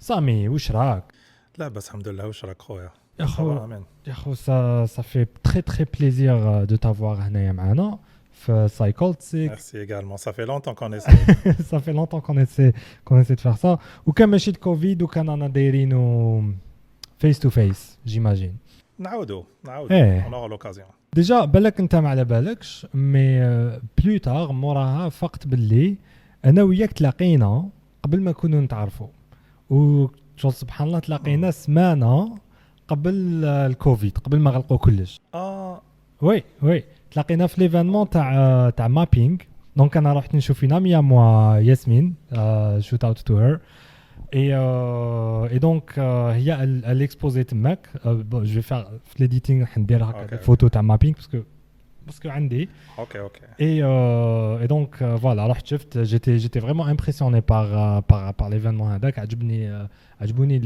سامي واش راك؟ لا بس الحمد لله واش راك خويا يا خو امين يا خو ça fait très plaisir de t'avoir هنايا معنا في SiCult. merci également ça fait longtemps qu'on essaie Ça fait longtemps qu'on essaie de faire ça. وكان ماشي الكوفيد وكان انا دايرينو face to face j'imagine. نعاودو ايه on aura l'occasion. ديجا بالك انت ما على بالكش مي بلو تار موراها فقت باللي انا وياك تلاقينا قبل ما كنا نتعرفوا وشو سبحان الله تلاقينا سمانه قبل الكوفيد قبل ما غلقوا كلش. وي تلاقينا في ليفينمون تاع مابينغ. دونك انا رحت نشوف une amie à moi ياسمين shoot out to her et donc هي elle exposait تماك. je vais faire في l'éditing ندير هكا فوتو تاع مابينغ parce que عندي et donc voilà رحت شفت j'étais vraiment impressionné par l'événement هذاك. عجبوني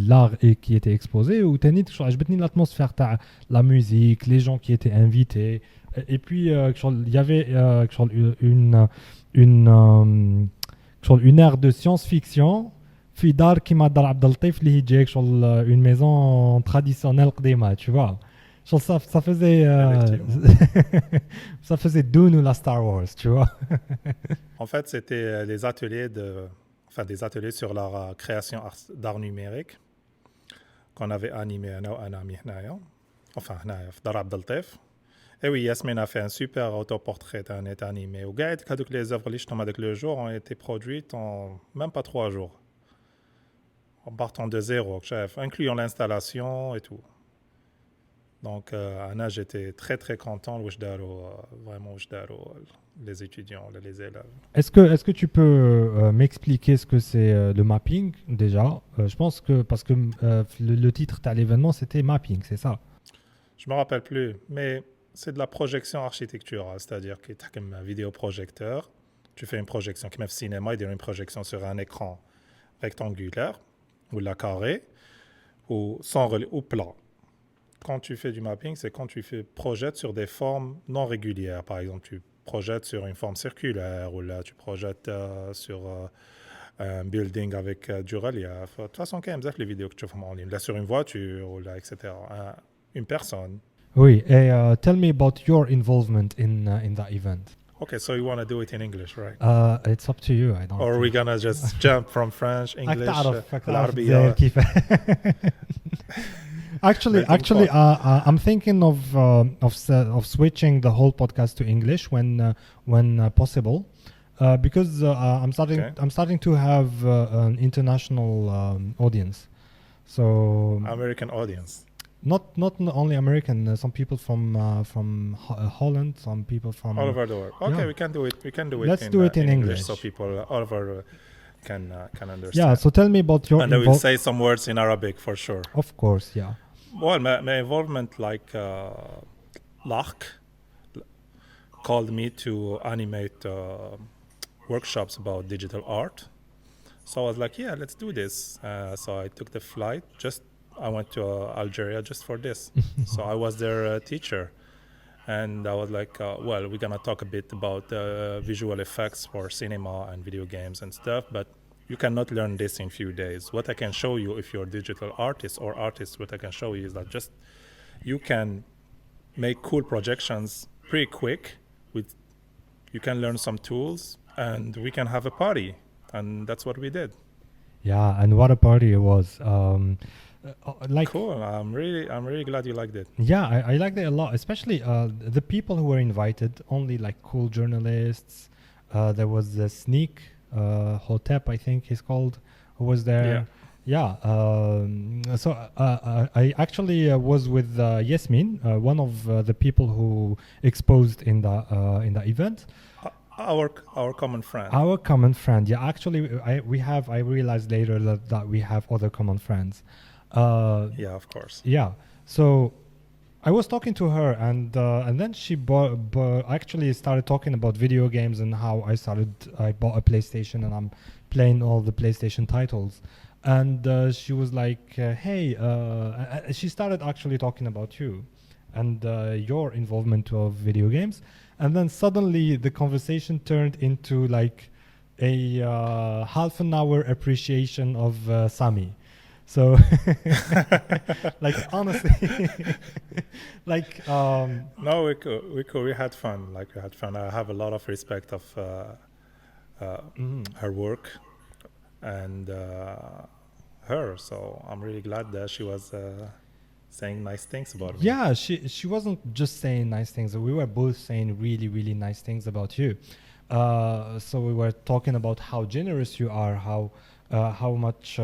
l'art qui était exposé وثاني عجبتني l'atmosphère تاع la musique, les gens qui étaient invités et puis il y avait une ère de science-fiction في دار كيما دار عبد اللطيف اللي هي جايك شغل une maison traditionnelle قديمه tu vois. Ça faisait ça faisait Dune ou la Star Wars, tu vois. En fait, c'était des ateliers sur la création d'art numérique qu'on avait animé un ami enfin في دار عبد اللطيف. Et oui, Yasmine a fait un super autoportrait d'un état animé. Ou gars, les œuvres lichtées avec le jour ont été produites en même pas 3 jours. En partant de zéro, chef, incluant l'installation et tout. Donc, Anna, j'étais très content vraiment les étudiants, les élèves. Est-ce que tu peux m'expliquer ce que c'est le mapping déjà? Je pense que parce que le titre de l'événement c'était mapping, c'est ça? Je me rappelle plus, mais c'est de la projection architecturale, c'est-à-dire que tu as comme un vidéoprojecteur, tu fais une projection qui met au cinéma, il y a une projection sur un écran rectangulaire ou la carré ou plat. Quand tu fais du mapping, c'est quand tu projettes sur des formes non régulières. Par exemple, tu projettes sur une forme circulaire ou là tu projettes sur un building avec du relief. De toute façon, quand même, les vidéos que tu fais en ligne, là sur une voiture ou là, etc. Une personne. Oui, et tell me about your involvement in that event. Okay, so you want to do it in English, right? It's up to you. I don't. Or are we gonna just jump from French, English, العربية? Actually, I'm thinking of switching the whole podcast to English when possible, because I'm starting to have an international audience. So American audience. Not only American. Some people from Holland. Some people from all over the world. Okay, yeah. We can do it. Let's do it in English so people all over can understand. Yeah. So tell me about your. And I will say some words in Arabic for sure. Of course, yeah. Well, my involvement, like LARC, called me to animate workshops about digital art. So I was like, yeah, let's do this. So I took the flight. I went to Algeria just for this. So I was their teacher. And I was like, well, we're going to talk a bit about visual effects for cinema and video games and stuff. But you cannot learn this in few days. What I can show you if you're a digital artist or artist, what I can show you is that just you can make cool projections pretty quick. You can learn some tools and we can have a party. And that's what we did. Yeah, and what a party it was. Cool. I'm really glad you liked it. Yeah, I liked it a lot, especially the people who were invited, only like cool journalists. There was the Sneak Hotep, I think he's called, who was there. So I actually was with Yasmin, one of the people who exposed in the event. Our common friend. Our common friend. Yeah, actually, I realized later that we have other common friends. Yeah, of course. Yeah. So I was talking to her, and then she actually started talking about video games and how I bought a PlayStation and I'm playing all the PlayStation titles. And she was like, hey, she started actually talking about you and your involvement of video games. And then suddenly the conversation turned into like a half an hour appreciation of Samy. So, like honestly, like No, we had fun. Like we had fun. I have a lot of respect of her work and her. So I'm really glad that she was saying nice things about me. yeah, she wasn't just saying nice things. We were both saying really nice things about you. So we were talking about how generous you are, how much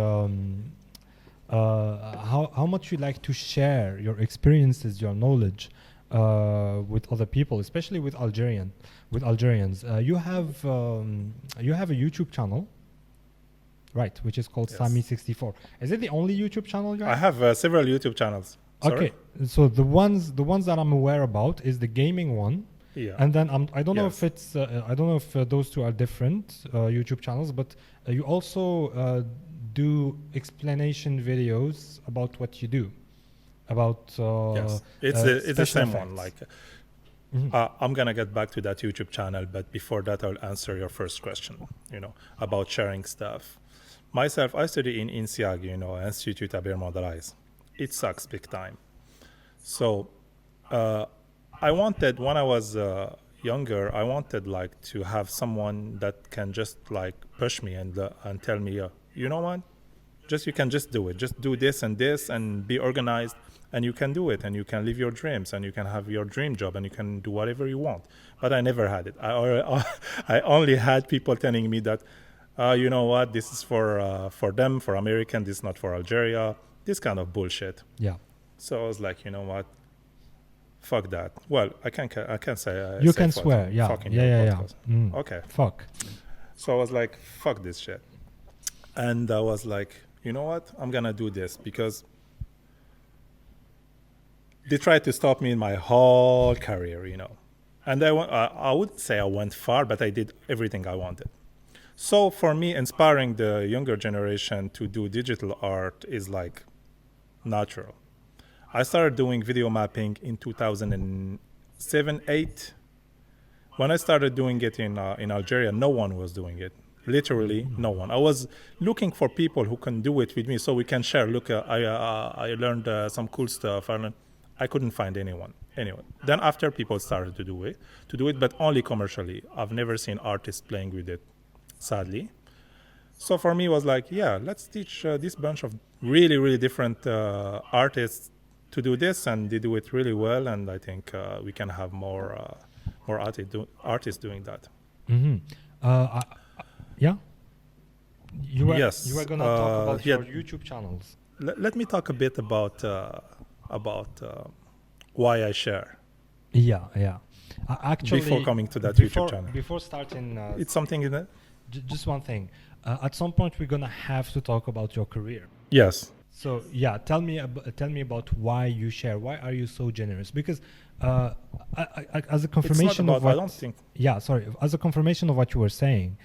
how much you like to share your experiences, your knowledge with other people, especially with Algerians. You have a YouTube channel, right, which is called Yes. Samy64. Is it the only YouTube channel you I have several YouTube channels. Sorry? Okay, so the ones that I'm aware about is the gaming one, Yeah. and then I don't know Yes. if it's I don't know if those two are different YouTube channels, but you also do explanation videos about what you do, about Yes, it's the special same one. effects. Like, I'm gonna get back to that YouTube channel, but before that, I'll answer your first question. About sharing stuff. Myself, I study in INSIAG, Institut Aber Modernise. It sucks big time. So, I wanted when I was younger, I wanted like to have someone that can just like push me and tell me, you know what? You can just do it. Just do this and be organized, and you can do it, and you can live your dreams, and you can have your dream job, and you can do whatever you want. But I never had it. I only had people telling me that, you know what, this is for them, for American. This is not for Algeria. This kind of bullshit. Yeah, So I was like, you know what? Fuck that. Well, I can't say. you say can fuck swear. on Yeah, fucking your yeah. podcast. Okay. Fuck. So I was like, fuck this shit. And I was like, you know what? I'm going to do this because they tried to stop me in my whole career, And I wouldn't say I went far, but I did everything I wanted. So for me, inspiring the younger generation to do digital art is like natural. I started doing video mapping in 2007, 8. When I started doing it in Algeria, no one was doing it. Literally, no one. I was looking for people who can do it with me so we can share. Look, I learned some cool stuff. I couldn't find anyone. Anyway, then after people started to do it, but only commercially. I've never seen artists playing with it, sadly. So for me, it was like, yeah, let's teach this bunch of really different artists to do this, and they do it really well. And I think we can have more artists doing that. Yeah. You were Yes, you were gonna talk about yeah. your YouTube channels. Let me talk a bit about why I share Yeah. Actually, before coming to that before, YouTube channel. Before starting, It's something in it. just one thing. At some point, we're gonna have to talk about your career. Yes. So yeah, tell me about why you share. Why are you so generous? Because as a confirmation of what I don't think. Yeah, sorry. As a confirmation of what you were saying,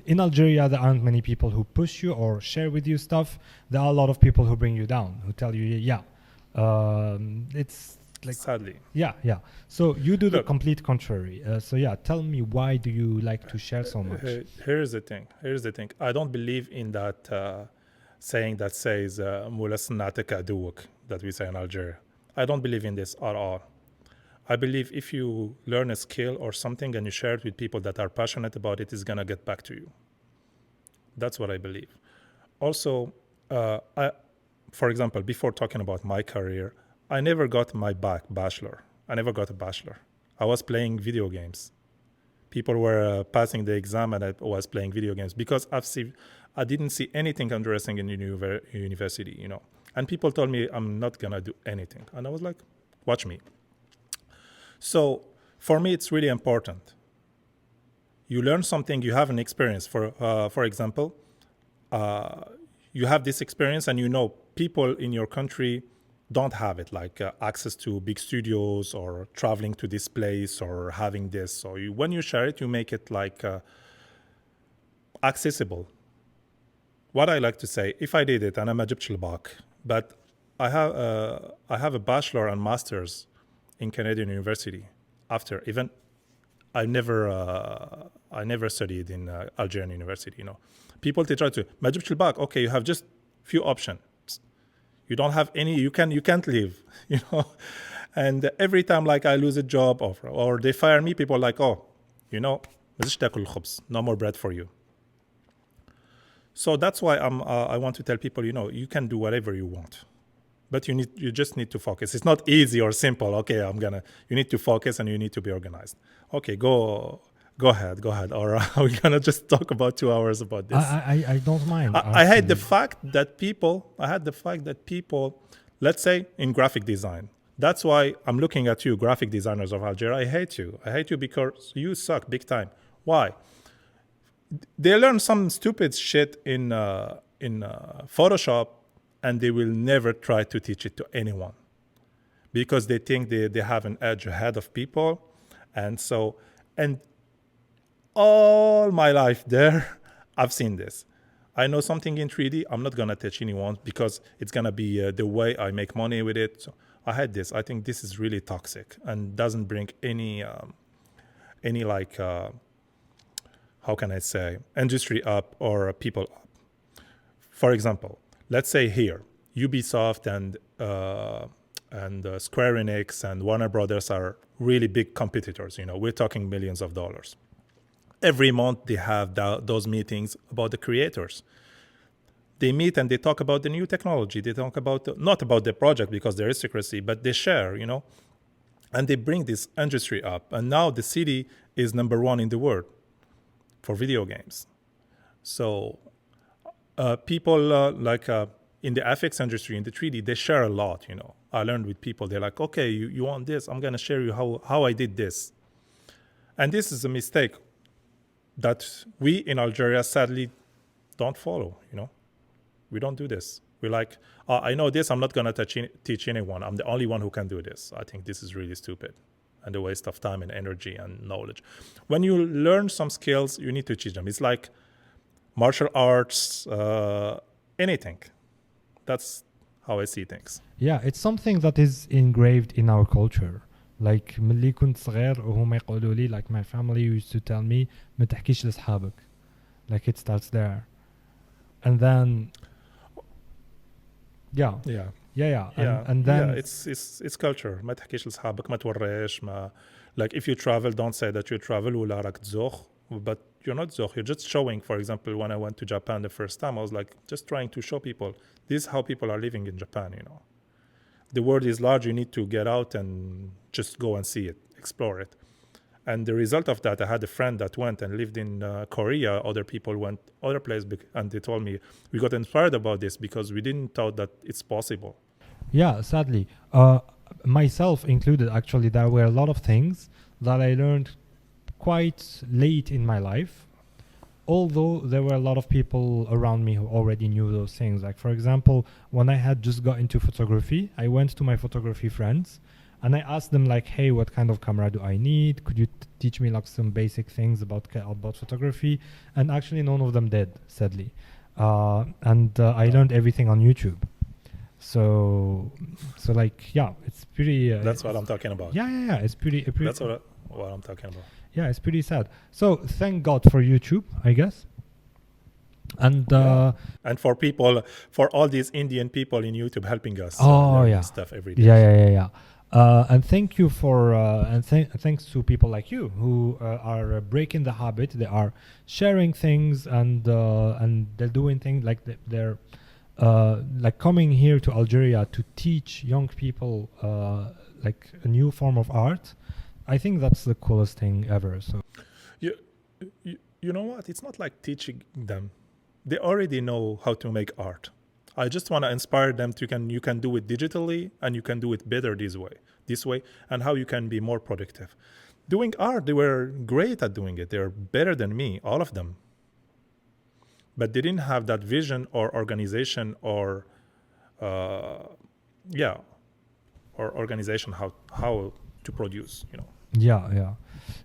in Algeria there aren't many people who push you or share with you stuff. There are a lot of people who bring you down, who tell you, it's like Sadly. yeah. So you do the Look. complete contrary. So yeah, tell me, why do you like to share so much? Here's the thing. I don't believe in that saying that says "Mulasnatek aduwak" that we say in Algeria. I don't believe in this at all. I believe if you learn a skill or something and you share it with people that are passionate about it, it's gonna get back to you. That's what I believe. Also, for example, before talking about my career, I never got my bachelor. I never got a bachelor. I was playing video games. People were passing the exam and I was playing video games because I didn't see anything interesting in university, And people told me I'm not going to do anything. And I was like, watch me. So for me, it's really important. You learn something, you have an experience. For example, you have this experience and people in your country don't have it, like access to big studios or traveling to this place or having this. So when you share it, you make it like accessible. What I like to say, if I did it, and I'm a Egyptian Bak, but I have a bachelor and master's in Canadian University. After even I I never studied in Algerian university. You know, people they try to ما جبتش الباك. Okay, you have just few options. You don't have any. You can't leave. You know, and every time like I lose a job or they fire me, people are like, oh, you know, ما تجيش تاكل الخبز. No more bread for you. So that's why I want to tell people, you know, you can do whatever you want, but you just need to focus. It's not easy or simple. Okay, you need to focus and you need to be organized. Okay, go ahead. Or we're gonna just talk about 2 hours about this. I don't mind. I had the fact that people, let's say in graphic design. That's why I'm looking at you, graphic designers of Algeria. I hate you because you suck big time. Why? They learn some stupid shit in Photoshop, and they will never try to teach it to anyone because they think they have an edge ahead of people. And all my life there, I've seen this. I know something in 3D. I'm not going to touch anyone because it's going to be the way I make money with it. So I had this. I think this is really toxic and doesn't bring any like... how can I say, industry up or people up. For example, let's say here, Ubisoft and Square Enix and Warner Brothers are really big competitors. You know, we're talking millions of dollars. Every month they have those meetings about the creators. They meet and they talk about the new technology. They talk about, not about the project because there is secrecy, but they share, you know, and they bring this industry up. And now the city is number 1 in the world for video games. So people like in the FX industry, in the 3D, they share a lot, you know. I learned with people, they're like, okay, you want this? I'm going to share you how I did this. And this is a mistake that we in Algeria sadly don't follow, you know. We don't do this. We're like, I know this, I'm not going to teach anyone. I'm the only one who can do this. I think this is really stupid and a waste of time and energy and knowledge. When you learn some skills, you need to teach them. It's like martial arts, anything. That's how I see things. Yeah, it's something that is engraved in our culture. Like ملي كنت صغير وهم يقولوا لي, like my family used to tell me ما تحكيش لأصحابك. Like it starts there. And then and then it's culture. ما تحكيش لأصحابك, ما توريش, like if you travel, don't say that you travel ولا راك تزوخ, but you're not zoch. You're just showing. For example, when I went to Japan the first time, I was like just trying to show people this is how people are living in Japan, you know. The world is large, you need to get out and just go and see it, explore it. And the result of that, I had a friend that went and lived in Korea. Other people went other places, and they told me we got inspired about this because we didn't thought that it's possible. Yeah, sadly. Myself included, actually, there were a lot of things that I learned quite late in my life. Although there were a lot of people around me who already knew those things. Like, for example, when I had just got into photography, I went to my photography friends and I asked them, like, hey, what kind of camera do I need? Could you teach me like some basic things about photography? And actually none of them did, sadly. I learned everything on YouTube. So like, yeah, it's pretty... that's what I'm talking about. Yeah. It's pretty that's what I'm talking about. Yeah, it's pretty sad. So thank God for YouTube, I guess. And and for people, for all these Indian people in YouTube helping us stuff every day. Yeah. And thank you for thanks to people like you who are breaking the habit. They are sharing things and they're doing things like they're like coming here to Algeria to teach young people like a new form of art. I think that's the coolest thing ever. So you know what? It's not like teaching them. They already know how to make art. I just want to inspire them to you can do it digitally and you can do it better this way, and how you can be more productive. Doing art, they were great at doing it. They're better than me, all of them. But they didn't have that vision or organization or organization how to produce, you know.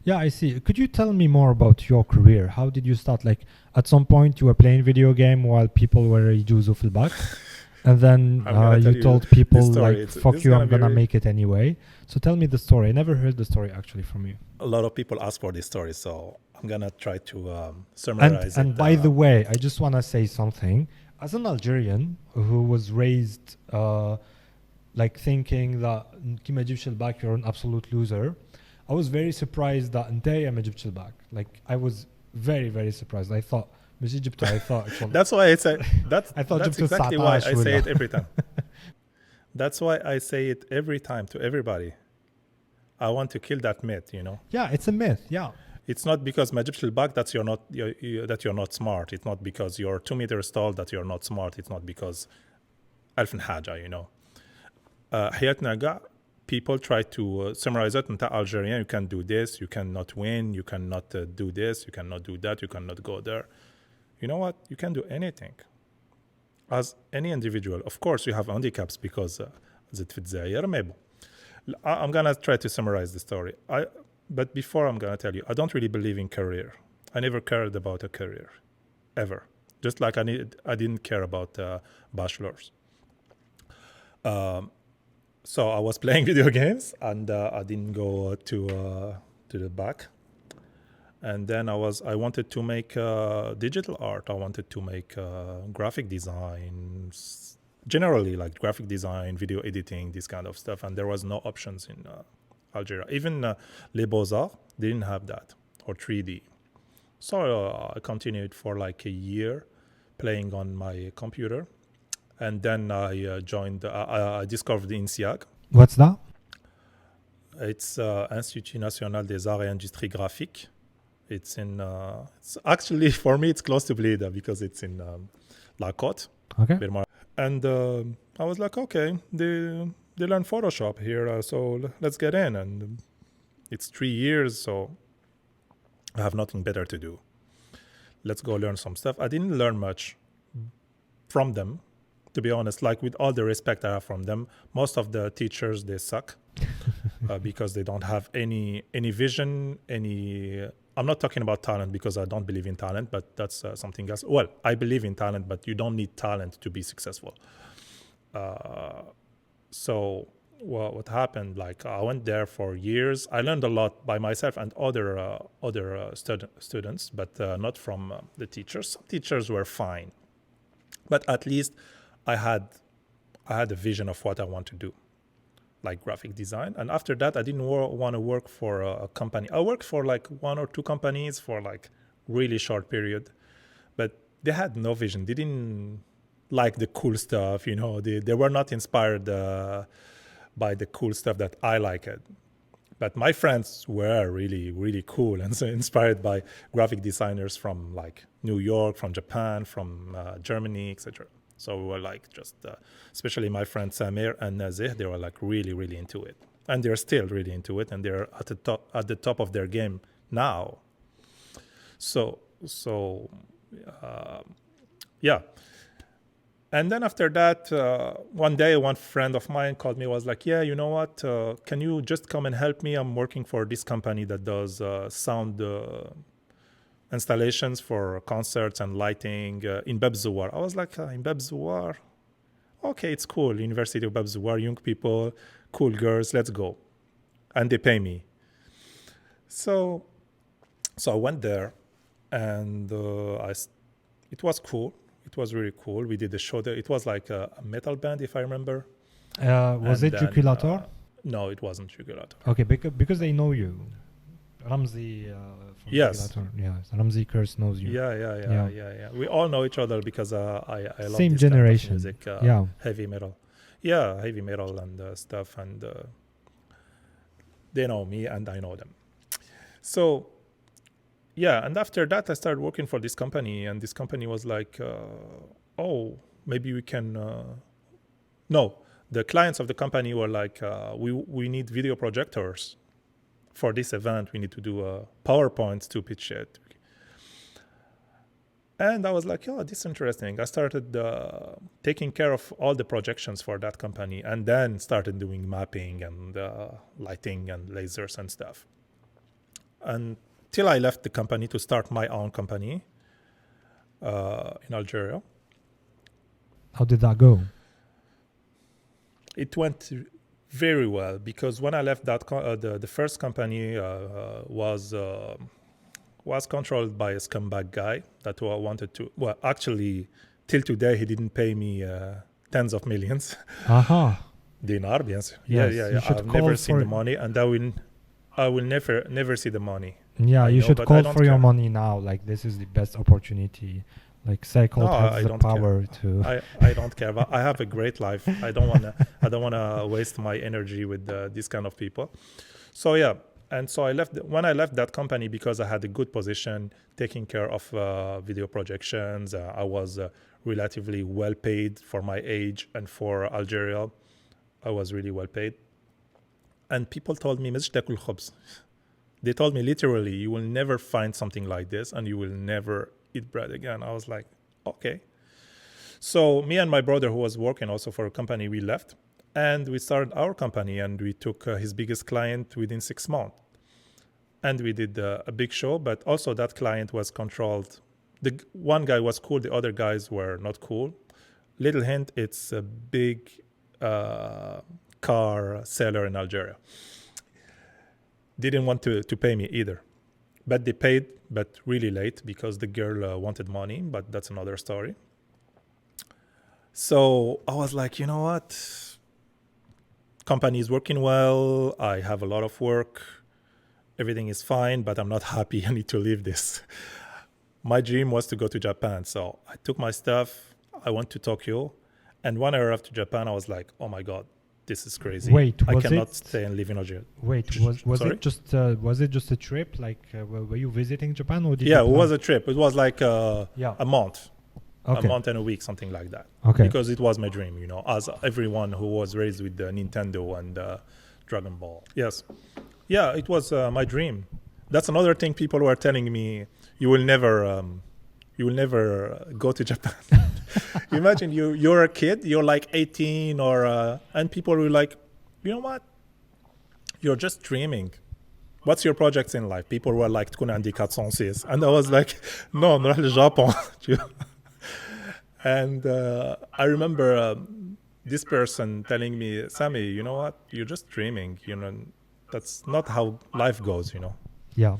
Yeah, I see. Could you tell me more about your career? How did you start? Like, at some point you were playing video game while people were يجوزوا في الباك, and then you told people like, fuck you, I'm gonna make it anyway. So tell me the story. I never heard the story actually from you. A lot of people ask for this story, so I'm gonna try to summarize And it. by the way, I just want to say something. As an Algerian who was raised like thinking that كي ما تجيبش الباك you're an absolute loser, I was very surprised that انت ما جبتش الباك. Like I was very very surprised. I thought ماشي جبته. I thought that's why I say that's I thought that's جبته exactly why I 19 say ولا. it every time. That's why I say it every time to everybody. I want to kill that myth, you know. Yeah, it's a myth. Yeah. It's not because ما جبتش الباك that you're not smart. It's not because you're 2 meters tall that you're not smart. It's not because ألف حاجة, you know. حياتنا قاع people try to summarize it انت Algerian, you can do this, you cannot win, you cannot do this, you cannot do that, you cannot go there. You know what? You can do anything. As any individual, of course you have handicaps because زدت في الجزائر mais bon. I'm gonna try to summarize the story. But before I'm gonna tell you, I don't really believe in career. I never cared about a career, ever. Just like I didn't care about bachelors. So I was playing video games and I didn't go to the back. And then I wanted to make digital art. I wanted to make graphic design, generally like graphic design, video editing, this kind of stuff. And there was no options in Algeria. Even Les Beaux-Arts didn't have that, or 3D. So I continued for like a year playing on my computer. And then I I discovered INSIAG. What's that? It's Institut National des Arts et Industries Graphiques. It's in, it's actually, for me, it's close to Blida because it's in La Côte. Okay. And I was like, okay, they learn Photoshop here, so let's get in. And it's 3 years, so I have nothing better to do. Let's go learn some stuff. I didn't learn much from them, to be honest. Like, with all the respect I have from them, most of the teachers, they suck because they don't have any vision, I'm not talking about talent because I don't believe in talent, but that's something else. Well, I believe in talent, but you don't need talent to be successful. So what happened, like I went there for years. I learned a lot by myself and other students, but not from the teachers. Some teachers were fine, but at least I had a vision of what I want to do, like graphic design. And after that, I didn't want to work for a company. I worked for like 1 or 2 companies for like really short period, but they had no vision. They didn't like the cool stuff, you know. They were not inspired by the cool stuff that I liked. But my friends were really, really cool and so inspired by graphic designers from like New York, from Japan, from Germany, etc. So we were like just, especially my friend Samir and Nazih, they were like really, really into it. And they're still really into it, and they're at the top of their game now. So yeah. And then after that, one day, one friend of mine called me, was like, yeah, you know what? Can you just come and help me? I'm working for this company that does sound installations for concerts and lighting in Bab Zouar. I was like, in Bab Zouar? Okay, it's cool. University of Bab Zouar, young people, cool girls, let's go. And they pay me. So I went there, and it was cool. It was really cool. We did a show there. It was like a metal band, if I remember. Was it Jugulator? No, it wasn't Jugulator. Okay, because they know you. Ramzi from Yes. Jugulator. Yeah, Ramzi Curse knows you. Yeah. We all know each other because I love Same this generation. kind of music, Yeah. heavy metal. Yeah, heavy metal and stuff, and they know me and I know them. So yeah, and after that I started working for this company, and this company was like, oh, maybe we can no, the clients of the company were like, we need video projectors for this event. We need to do PowerPoints to pitch it. And I was like, oh, this is interesting. I started taking care of all the projections for that company, and then started doing mapping and lighting and lasers and stuff. Until I left the company to start my own company in Algeria. How did that go? It went very well, because when I left that the first company was controlled by a scumbag guy that wanted to. Well, actually, till today he didn't pay me tens of millions. Aha. Dinar, yes. Yes, Yeah. you should I've call never seen for the money, and I will never see the money. Yeah, I you know, should but I call don't for your care. money now. Like, this is the best opportunity. Like, SiCult No, has I the don't care. power to. I don't care. But I have a great life. I don't wanna waste my energy with these kind of people. So yeah, and so I left. When I left that company, because I had a good position, taking care of video projections, I was relatively well paid for my age and for Algeria. I was really well paid. And people told me, "مش تاكل خبز." They told me literally, "You will never find something like this, and you will never eat bread again." I was like, "Okay." So me and my brother, who was working also for a company, we left, and we started our company, and we took his biggest client within 6 months. And we did a big show, but also that client was controlled. The one guy was cool, the other guys were not cool. Little hint, it's a big car seller in Algeria. Didn't want to pay me either. But they paid, but really late, because the girl wanted money, but that's another story. So I was like, you know what? Company is working well. I have a lot of work. Everything is fine, but I'm not happy. I need to leave this. My dream was to go to Japan. So I took my stuff. I went to Tokyo. And when I arrived to Japan, I was like, oh my God, this is crazy. Wait, I was cannot it- stay and live in Algeria. Wait, was Sorry? it just a trip? Like, were you visiting Japan, or did Yeah, you it plan- was a trip. It was like Yeah. a month. Okay. A month and a week, something like that. Okay. Because it was my dream, you know, as everyone who was raised with Nintendo and Dragon Ball. Yes. Yeah, it was my dream. That's another thing people were telling me, you will never go to Japan. Imagine you're a kid, you're like 18 and people were like, you know what? You're just dreaming. What's your projects in life? People were like, تكون عندي 406. And I was like, no, نروح للجابون. And I remember this person telling me, Sammy, you know what? You're just dreaming. You know, that's not how life goes, you know. Yeah.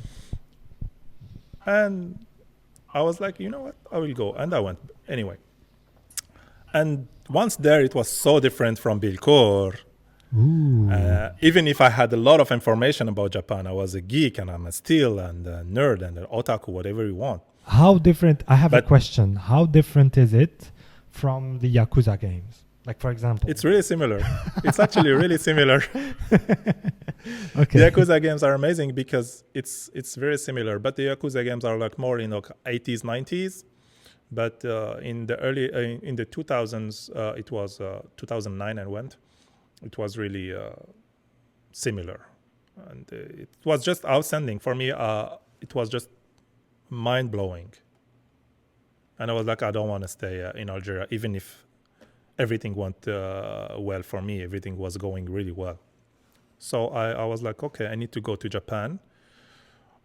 And I was like, you know what? I will go. And I went anyway. And once there, it was so different from Bilkor. Ooh. Even if I had a lot of information about Japan, I was a geek and I'm a still and a nerd and an otaku, whatever you want. How different? I have a But- question. How different is it from the Yakuza games? Like, for example. It's really similar. It's actually really similar. Okay. The Yakuza games are amazing because it's very similar. But the Yakuza games are like more in like 80s, 90s. But in the 2000s, it was 2009 and went. It was really similar, and it was just outstanding for me. It was just mind blowing, and I was like, I don't want to stay in Algeria, even if everything went well for me. Everything was going really well. So I was like, okay, I need to go to Japan,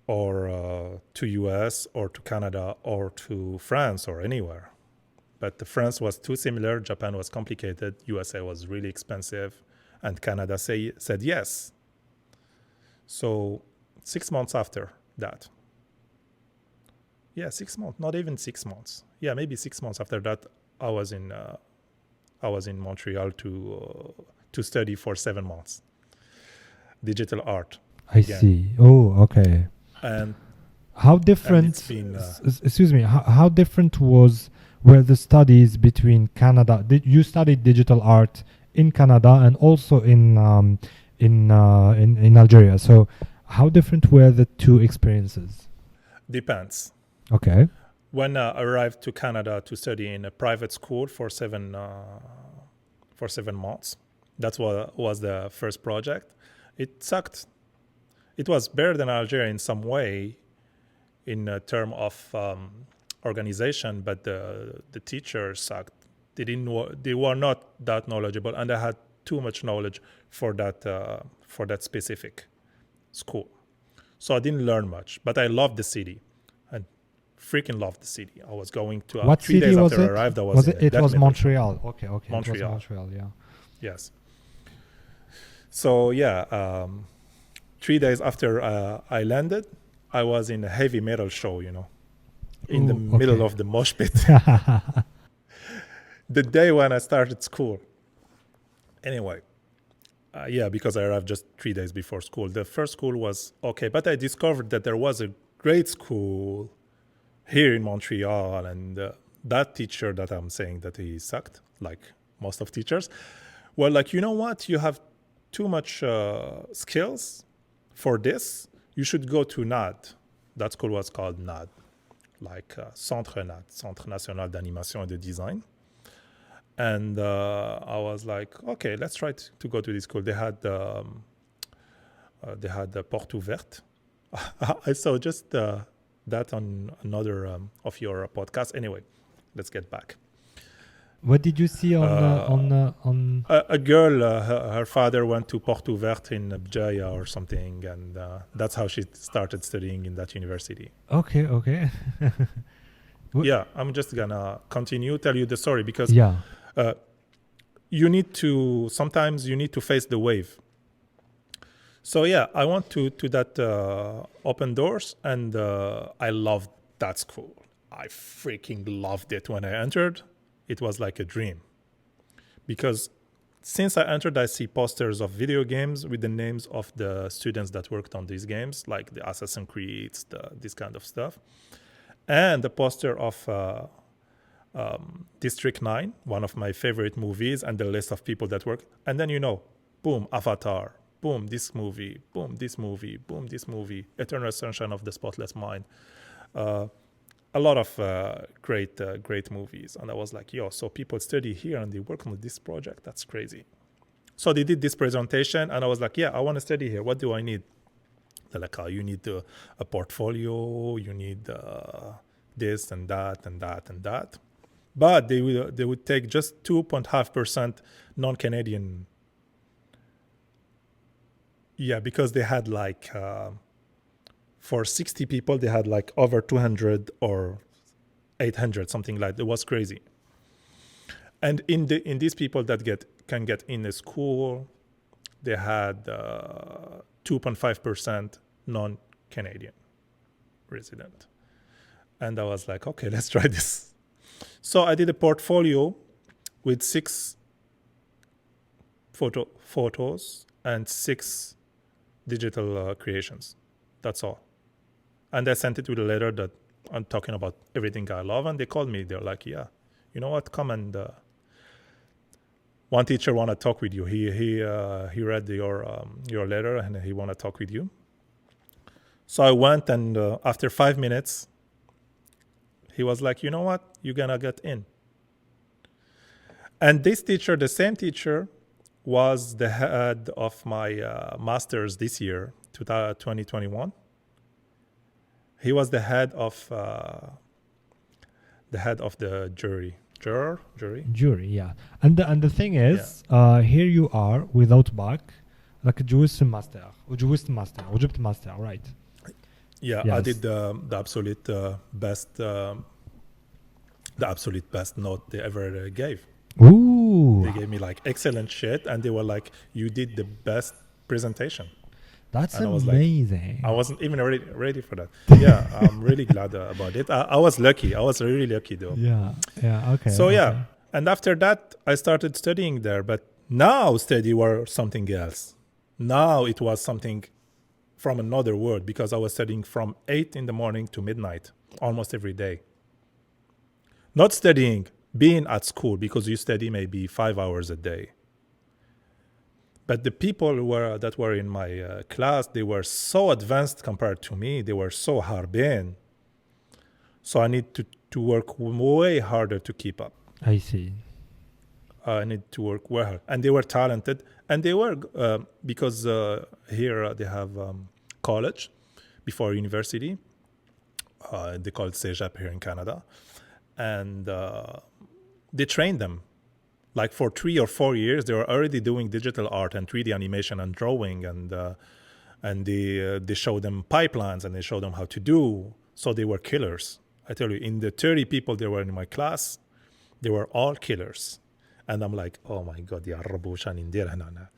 or to US, or to Canada, or to France, or anywhere. But France was too similar. Japan was complicated. USA was really expensive. And Canada said yes. So 6 months after that. Yeah, 6 months. Not even 6 months. Yeah, maybe 6 months after that, I was in Montreal to study for 7 months. Digital art. I again. see. Oh, okay. And How different? it's been, excuse me. How different were the studies between Canada? Did you studied digital art in Canada and also in Algeria? So, how different were the two experiences? depends. Okay. When I arrived to Canada to study in a private school for 7 months, that's what was the first project. It sucked. It was better than Algeria in some way, in term of organization, but the teachers sucked. They were not that knowledgeable, and I had too much knowledge for that specific school. So I didn't learn much, but I loved the city. I freaking loved the city. I was going to What 3 city days was after it? I arrived. I Was in it? a It was definite- Montreal. Okay. Okay. Montreal. It was Montreal. Yeah. Yes. So yeah, 3 days after I landed, I was in a heavy metal show, in the Ooh, middle okay. of the mosh pit. The day when I started school. Anyway, yeah, because I arrived just 3 days before school. The first school was okay, but I discovered that there was a great school here in Montreal, and that teacher that I'm saying that he sucked, like most of teachers, were like, you know what, you have too much skills for this. You should go to NAD. That school was called NAD, like Centre NAD, Centre National d'Animation et de Design. And I was like, okay, let's try to go to this school. They had the Porte Ouverte. I saw just that on another of your podcasts. Anyway, let's get back. What did you see on? A girl, her father went to Porte Ouverte in Bjaya or something, and that's how she started studying in that university. Okay. Yeah, I'm just gonna continue, tell you the story, because Yeah. sometimes you need to face the wave. So yeah, I went to that open doors, and I loved that school. I freaking loved it when I entered. It was like a dream. Because since I entered, I see posters of video games with the names of the students that worked on these games, like the Assassin's Creed, this kind of stuff. And the poster of District 9, one of my favorite movies, and the list of people that work. And then, boom, Avatar, boom, this movie, boom, this movie, boom, this movie, Eternal Sunshine of the Spotless Mind. A lot of great movies. And I was like, so people study here and they work on this project. That's crazy. So they did this presentation, and I was like, I want to study here. What do I need? They're like, you need a portfolio, you need this and that and that and that. But they would take just 2.5% non-Canadian. Yeah, because they had like, for 60 people, they had like over 200 or 800, something like that. It was crazy. And in these people that can get in the school, they had 2.5% non-Canadian resident. And I was like, okay, let's try this. So I did a portfolio with 6 photos and 6 digital creations. That's all. And I sent it with a letter that I'm talking about everything I love. And they called me. They're like, you know what? Come and one teacher want to talk with you. He read your letter and he want to talk with you. So I went, and after 5 minutes, he was like, you know what? You're going to get in. And this teacher, the same teacher, was the head of my master's this year, 2021. He was the head of the jury. Jury, yeah. And the thing is, here you are without back, like جوزت الماستر وجوزت الماستر وجبت الماستر, right? Yeah, yes. I did the absolute best note they ever gave. Ooh. They gave me like excellent shit, and they were like, you did the best presentation. That's and amazing. I wasn't even ready for that. Yeah, I'm really glad about it. I was lucky. I was really lucky though. Yeah, okay. So yeah, and after that, I started studying there. But now study was something else. Now it was something from another world, because I was studying from 8 in the morning to midnight almost every day. Not studying, being at school, because you study maybe 5 hours a day. But the people that were in my class, they were so advanced compared to me. They were so harbin. So I need to work way harder to keep up. I see. I need to work way hard. And they were talented. And they were, because here they have college before university. They call it Cégep here in Canada. And they trained them. Like for 3 or 4 years, they were already doing digital art and 3D animation and drawing, and they showed them pipelines and they showed them how to do. So they were killers. I tell you, in the 30 people that were in my class, they were all killers. And I'm like, oh my God, ya Rabbu shan indir hana.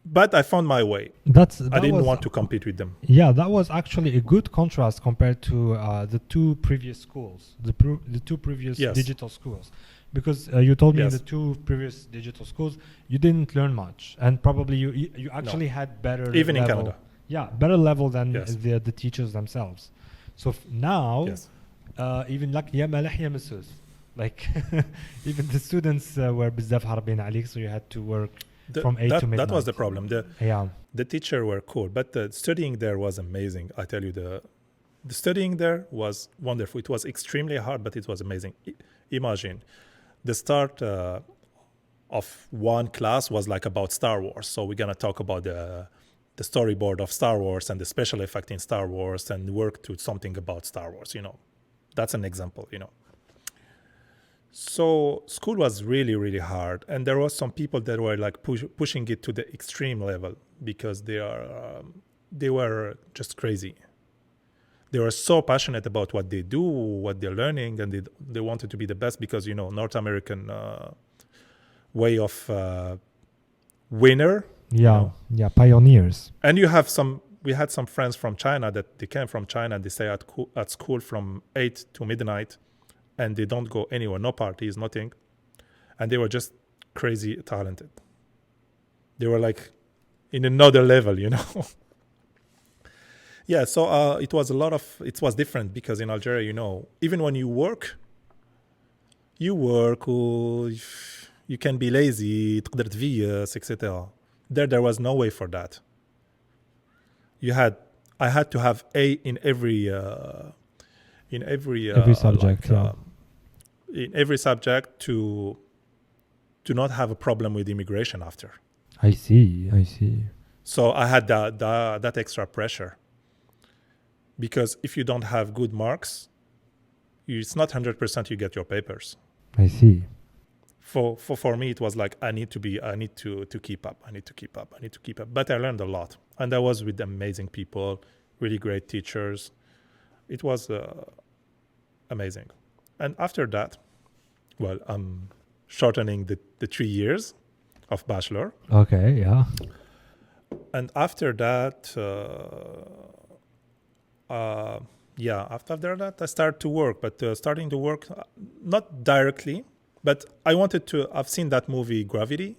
but I found my way. That I didn't was, want to compete with them. Yeah, that was actually a good contrast compared to the two previous schools, the two previous Yes. digital schools, because you told me in Yes. the two previous digital schools you didn't learn much, and probably you actually had better Even in level, Canada. yeah, better level than Yes. the teachers themselves. So now, Yes. even like يا مالح يا مسوس, like even the students were بزاف هاربين عليك, so you had to work from 8 to midnight. That was the problem. Yeah. The teacher were cool, but the studying there was amazing. I tell you, the studying there was wonderful. It was extremely hard, but it was amazing. Imagine the start of one class was like about Star Wars. So we're gonna talk about the storyboard of Star Wars and the special effect in Star Wars and work to something about Star Wars. That's an example. So school was really, really hard, and there was some people that were like pushing it to the extreme level because they were just crazy. They were so passionate about what they do, what they're learning, and they wanted to be the best because North American way of winner. Yeah, yeah, pioneers. And we had some friends from China that they came from China and they stay at school from 8 to midnight. And they don't go anywhere, no parties, nothing. And they were just crazy talented. They were like in another level, Yeah, so it was different because in Algeria, even when you work, you can be lazy, تقدر تفيس, etc. There was no way for that. I had to have A in every subject, in every subject to not have a problem with immigration after. I see. So I had that extra pressure because if you don't have good marks, it's not 100% you get your papers. I see. For me, it was like I need to keep up. But I learned a lot, and I was with amazing people, really great teachers. It was amazing. And after that, well, I'm shortening the 3 years of bachelor. Okay, yeah. And after that, after that, I started to work. But starting to work, not directly, but I've seen that movie Gravity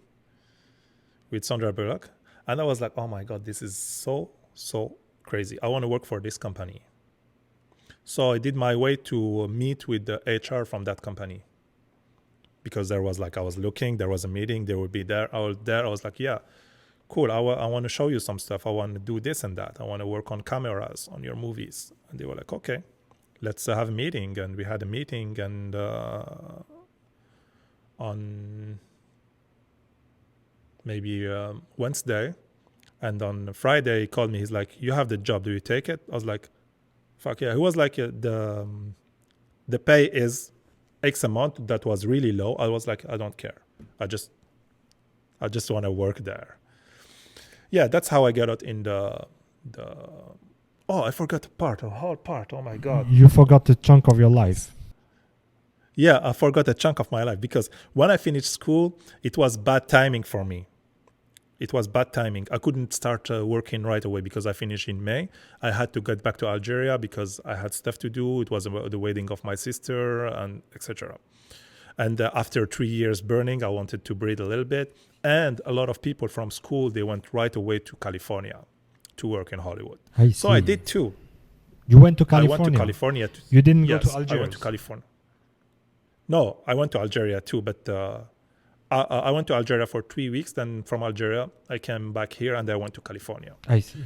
with Sandra Bullock. And I was like, oh my God, this is so crazy. I want to work for this company. So I did my way to meet with the HR from that company. Because I was looking, there was a meeting, they would be there. I was like, yeah, cool. I want to show you some stuff. I want to do this and that. I want to work on cameras, on your movies. And they were like, okay, let's have a meeting. And we had a meeting, and on maybe Wednesday, and on Friday he called me. He's like, you have the job, do you take it? I was like, fuck yeah. He was like, the pay is X amount. That was really low. I was like, I don't care. I just want to work there. Yeah, that's how I got out in the oh, I forgot a whole part. Oh my God. You forgot the chunk of your life. Yeah, I forgot a chunk of my life because when I finished school, it was bad timing for me. It was bad timing. I couldn't start working right away because I finished in May. I had to get back to Algeria because I had stuff to do. It was the wedding of my sister and etc. And after 3 years burning, I wanted to breathe a little bit. And a lot of people from school, they went right away to California to work in Hollywood. So I did too. You went to California? I went to California. You didn't go to Algeria? I went to California. No, I went to Algeria too, but I went to Algeria for 3 weeks. Then from Algeria, I came back here and I went to California. I see.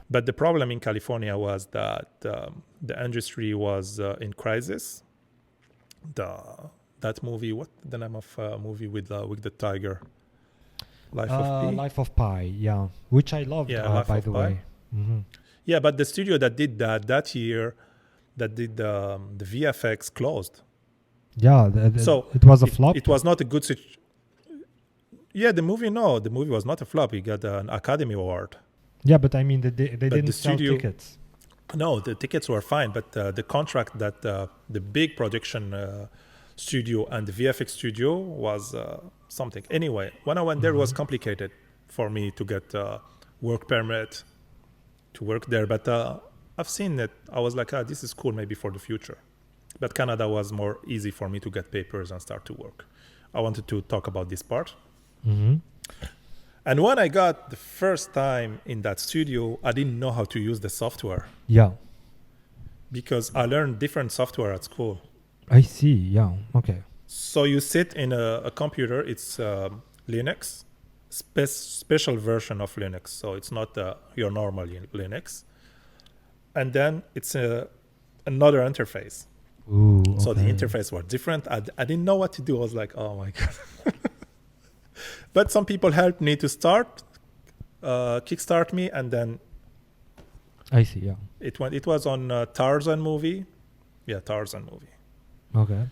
But the problem in California was that the industry was in crisis. That movie, what the name of movie with the tiger? Life of Pi, yeah. Which I loved, by the way. Mm-hmm. Yeah, but the studio that did that year, that did the VFX closed. Yeah, so it was a flop. It was not a good situation. Yeah, the movie was not a flop. He got an Academy Award. Yeah, but I mean, they didn't sell tickets. No, the tickets were fine, but the contract that the big production studio and the VFX studio was something. Anyway, when I went there, it was complicated for me to get a work permit to work there. But I've seen it. I was like, this is cool maybe for the future. But Canada was more easy for me to get papers and start to work. I wanted to talk about this part. Mm-hmm. And when I got the first time in that studio, I didn't know how to use the software. Yeah. Because I learned different software at school. I see. Yeah. Okay. So you sit in a computer, it's Linux, special version of Linux. So it's not your normal Linux. And then it's another interface. Ooh, So the okay. interface was different. I didn't know what to do. I was like, oh my God. But some people helped me to start, kickstart me, and then I see. Yeah. it was on Tarzan movie. Yeah, Tarzan movie. Okay.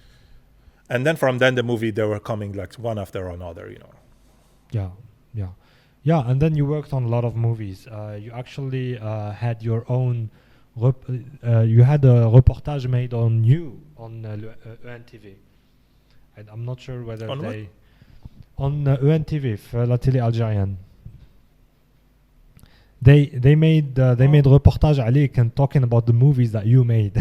And then from then the movie, they were coming like one after another, you know. Yeah. Yeah. Yeah. And then you worked on a lot of movies. You actually had your own. You had a reportage made on you on ENTV. And I'm not sure whether On what? they. On ENTV, في la télé algérienne. They made reportage عليك and talking about the movies that you made.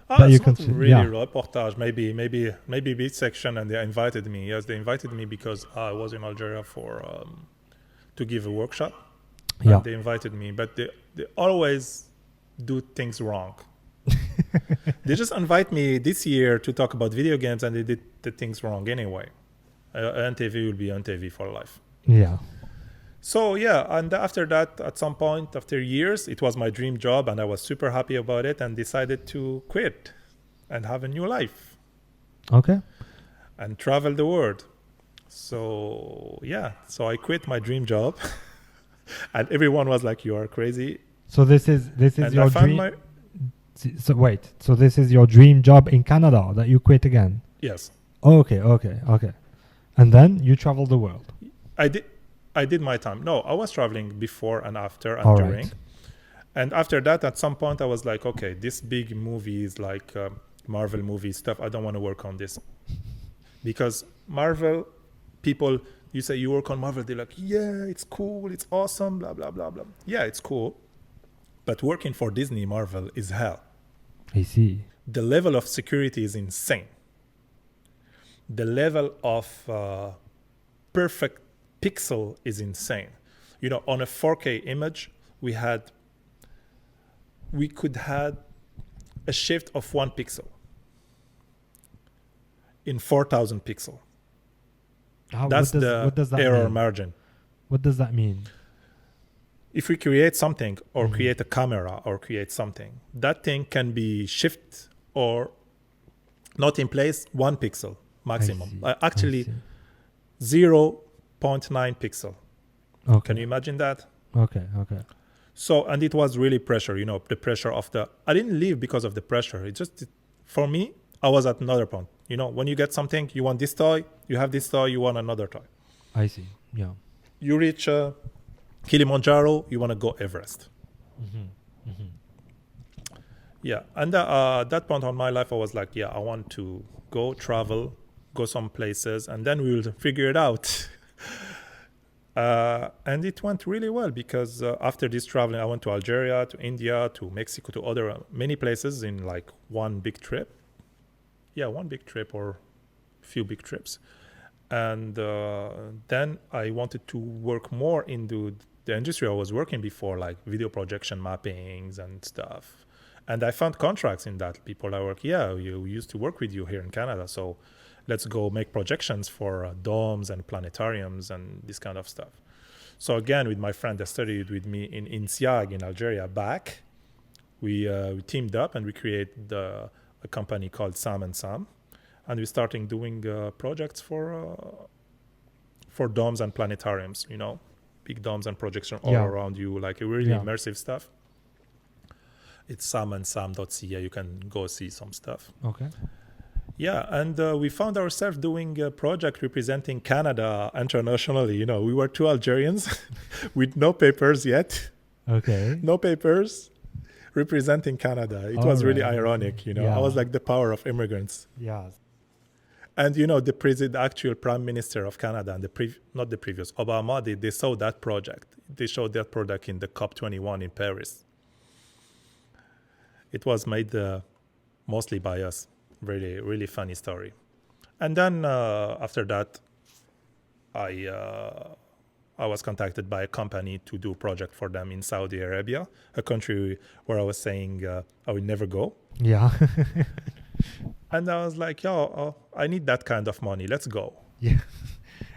That you It's not can really yeah. reportage. Maybe beat section, and they invited me. Yes, they invited me because I was in Algeria for to give a workshop. Yeah. And they invited me, but they always do things wrong. They just invite me this year to talk about video games, and they did the things wrong anyway. NTV will be NTV for life. Yeah. So yeah, and after that, at some point, after years, it was my dream job, and I was super happy about it, and decided to quit and have a new life Okay. and travel the world. So yeah, so I quit my dream job, and everyone was like, "You are crazy." So this is And your I found dream. So wait. So this is your dream job in Canada that you quit again. Yes, Okay. And then you travel the world. I did my time. No, I was traveling before and after and All during. right. And after that, at some point, I was like, okay, this big movies like Marvel movie stuff, I don't want to work on this. Because Marvel people, you say you work on Marvel, they're like, yeah, it's cool, it's awesome, blah, blah, blah, blah. Yeah, it's cool. But working for Disney Marvel is hell. I see. The level of security is insane. The level of perfect pixel is insane. You know, on a 4K image, we could have a shift of 1 pixel in 4,000 pixel. That's what does that error mean? margin. What does that mean? If we create something or create a camera or create something, that thing can be shift or not in place 1 pixel maximum. Actually, 0.9 pixel. Okay. Can you imagine that? Okay. So, and it was really pressure, you know, the pressure of I didn't leave because of the pressure. It just, for me, I was at another point. You know, when you get something, you want this toy, you have this toy, you want another toy. I see. Yeah. You reach Kilimanjaro, you want to go Everest. Yeah. And at that point on my life, I was like, yeah, I want to go travel, go some places, and then we will figure it out. And it went really well because after this traveling, I went to Algeria, to India, to Mexico, to other many places in like one big trip. Yeah, one big trip or a few big trips. And then I wanted to work more into the industry I was working before, like video projection mappings and stuff. And I found contracts in that. People are like, yeah, we used to work with you here in Canada, so let's go make projections for domes and planetariums and this kind of stuff. So again, with my friend that studied with me in INSIAG in Algeria back, we teamed up and we created a company called Sam & Sam. And we're starting doing projects for domes and planetariums, you know, big domes and projection all around you, like a really immersive stuff. It's samandsam.ca. You can go see some stuff. Okay. Yeah, and we found ourselves doing a project representing Canada internationally. You know, we were two Algerians with no papers yet. Okay. No papers representing Canada. It was really ironic, you know. I was like the power of immigrants. Yeah. And the actual prime minister of Canada and not the previous Obama, they saw that project. They showed that product in the COP21 in Paris. It was made mostly by us. Really, really funny story. And then after that, I was contacted by a company to do a project for them in Saudi Arabia, a country where I was saying I would never go. Yeah. And I was like, I need that kind of money. Let's go. Yeah.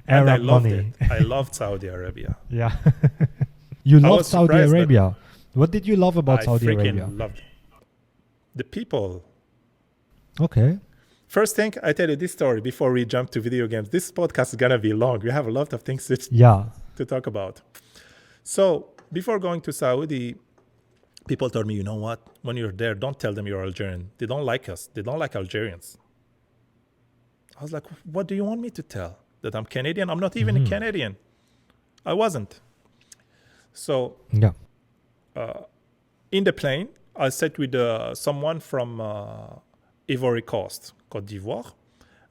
And I Arab loved money. it. I loved Saudi Arabia. Yeah. You I love was Saudi surprised, but Arabia. What did you love about Saudi I freaking Arabia? loved the people. Okay. First thing, I tell you this story before we jump to video games. This podcast is going to be long. We have a lot of things to talk about. So before going to Saudi, people told me, you know what? When you're there, don't tell them you're Algerian. They don't like us. They don't like Algerians. I was like, what do you want me to tell? That I'm Canadian? I'm not even a Canadian. I wasn't. So in the plane, I sat with someone from Ivory Coast, Côte d'Ivoire.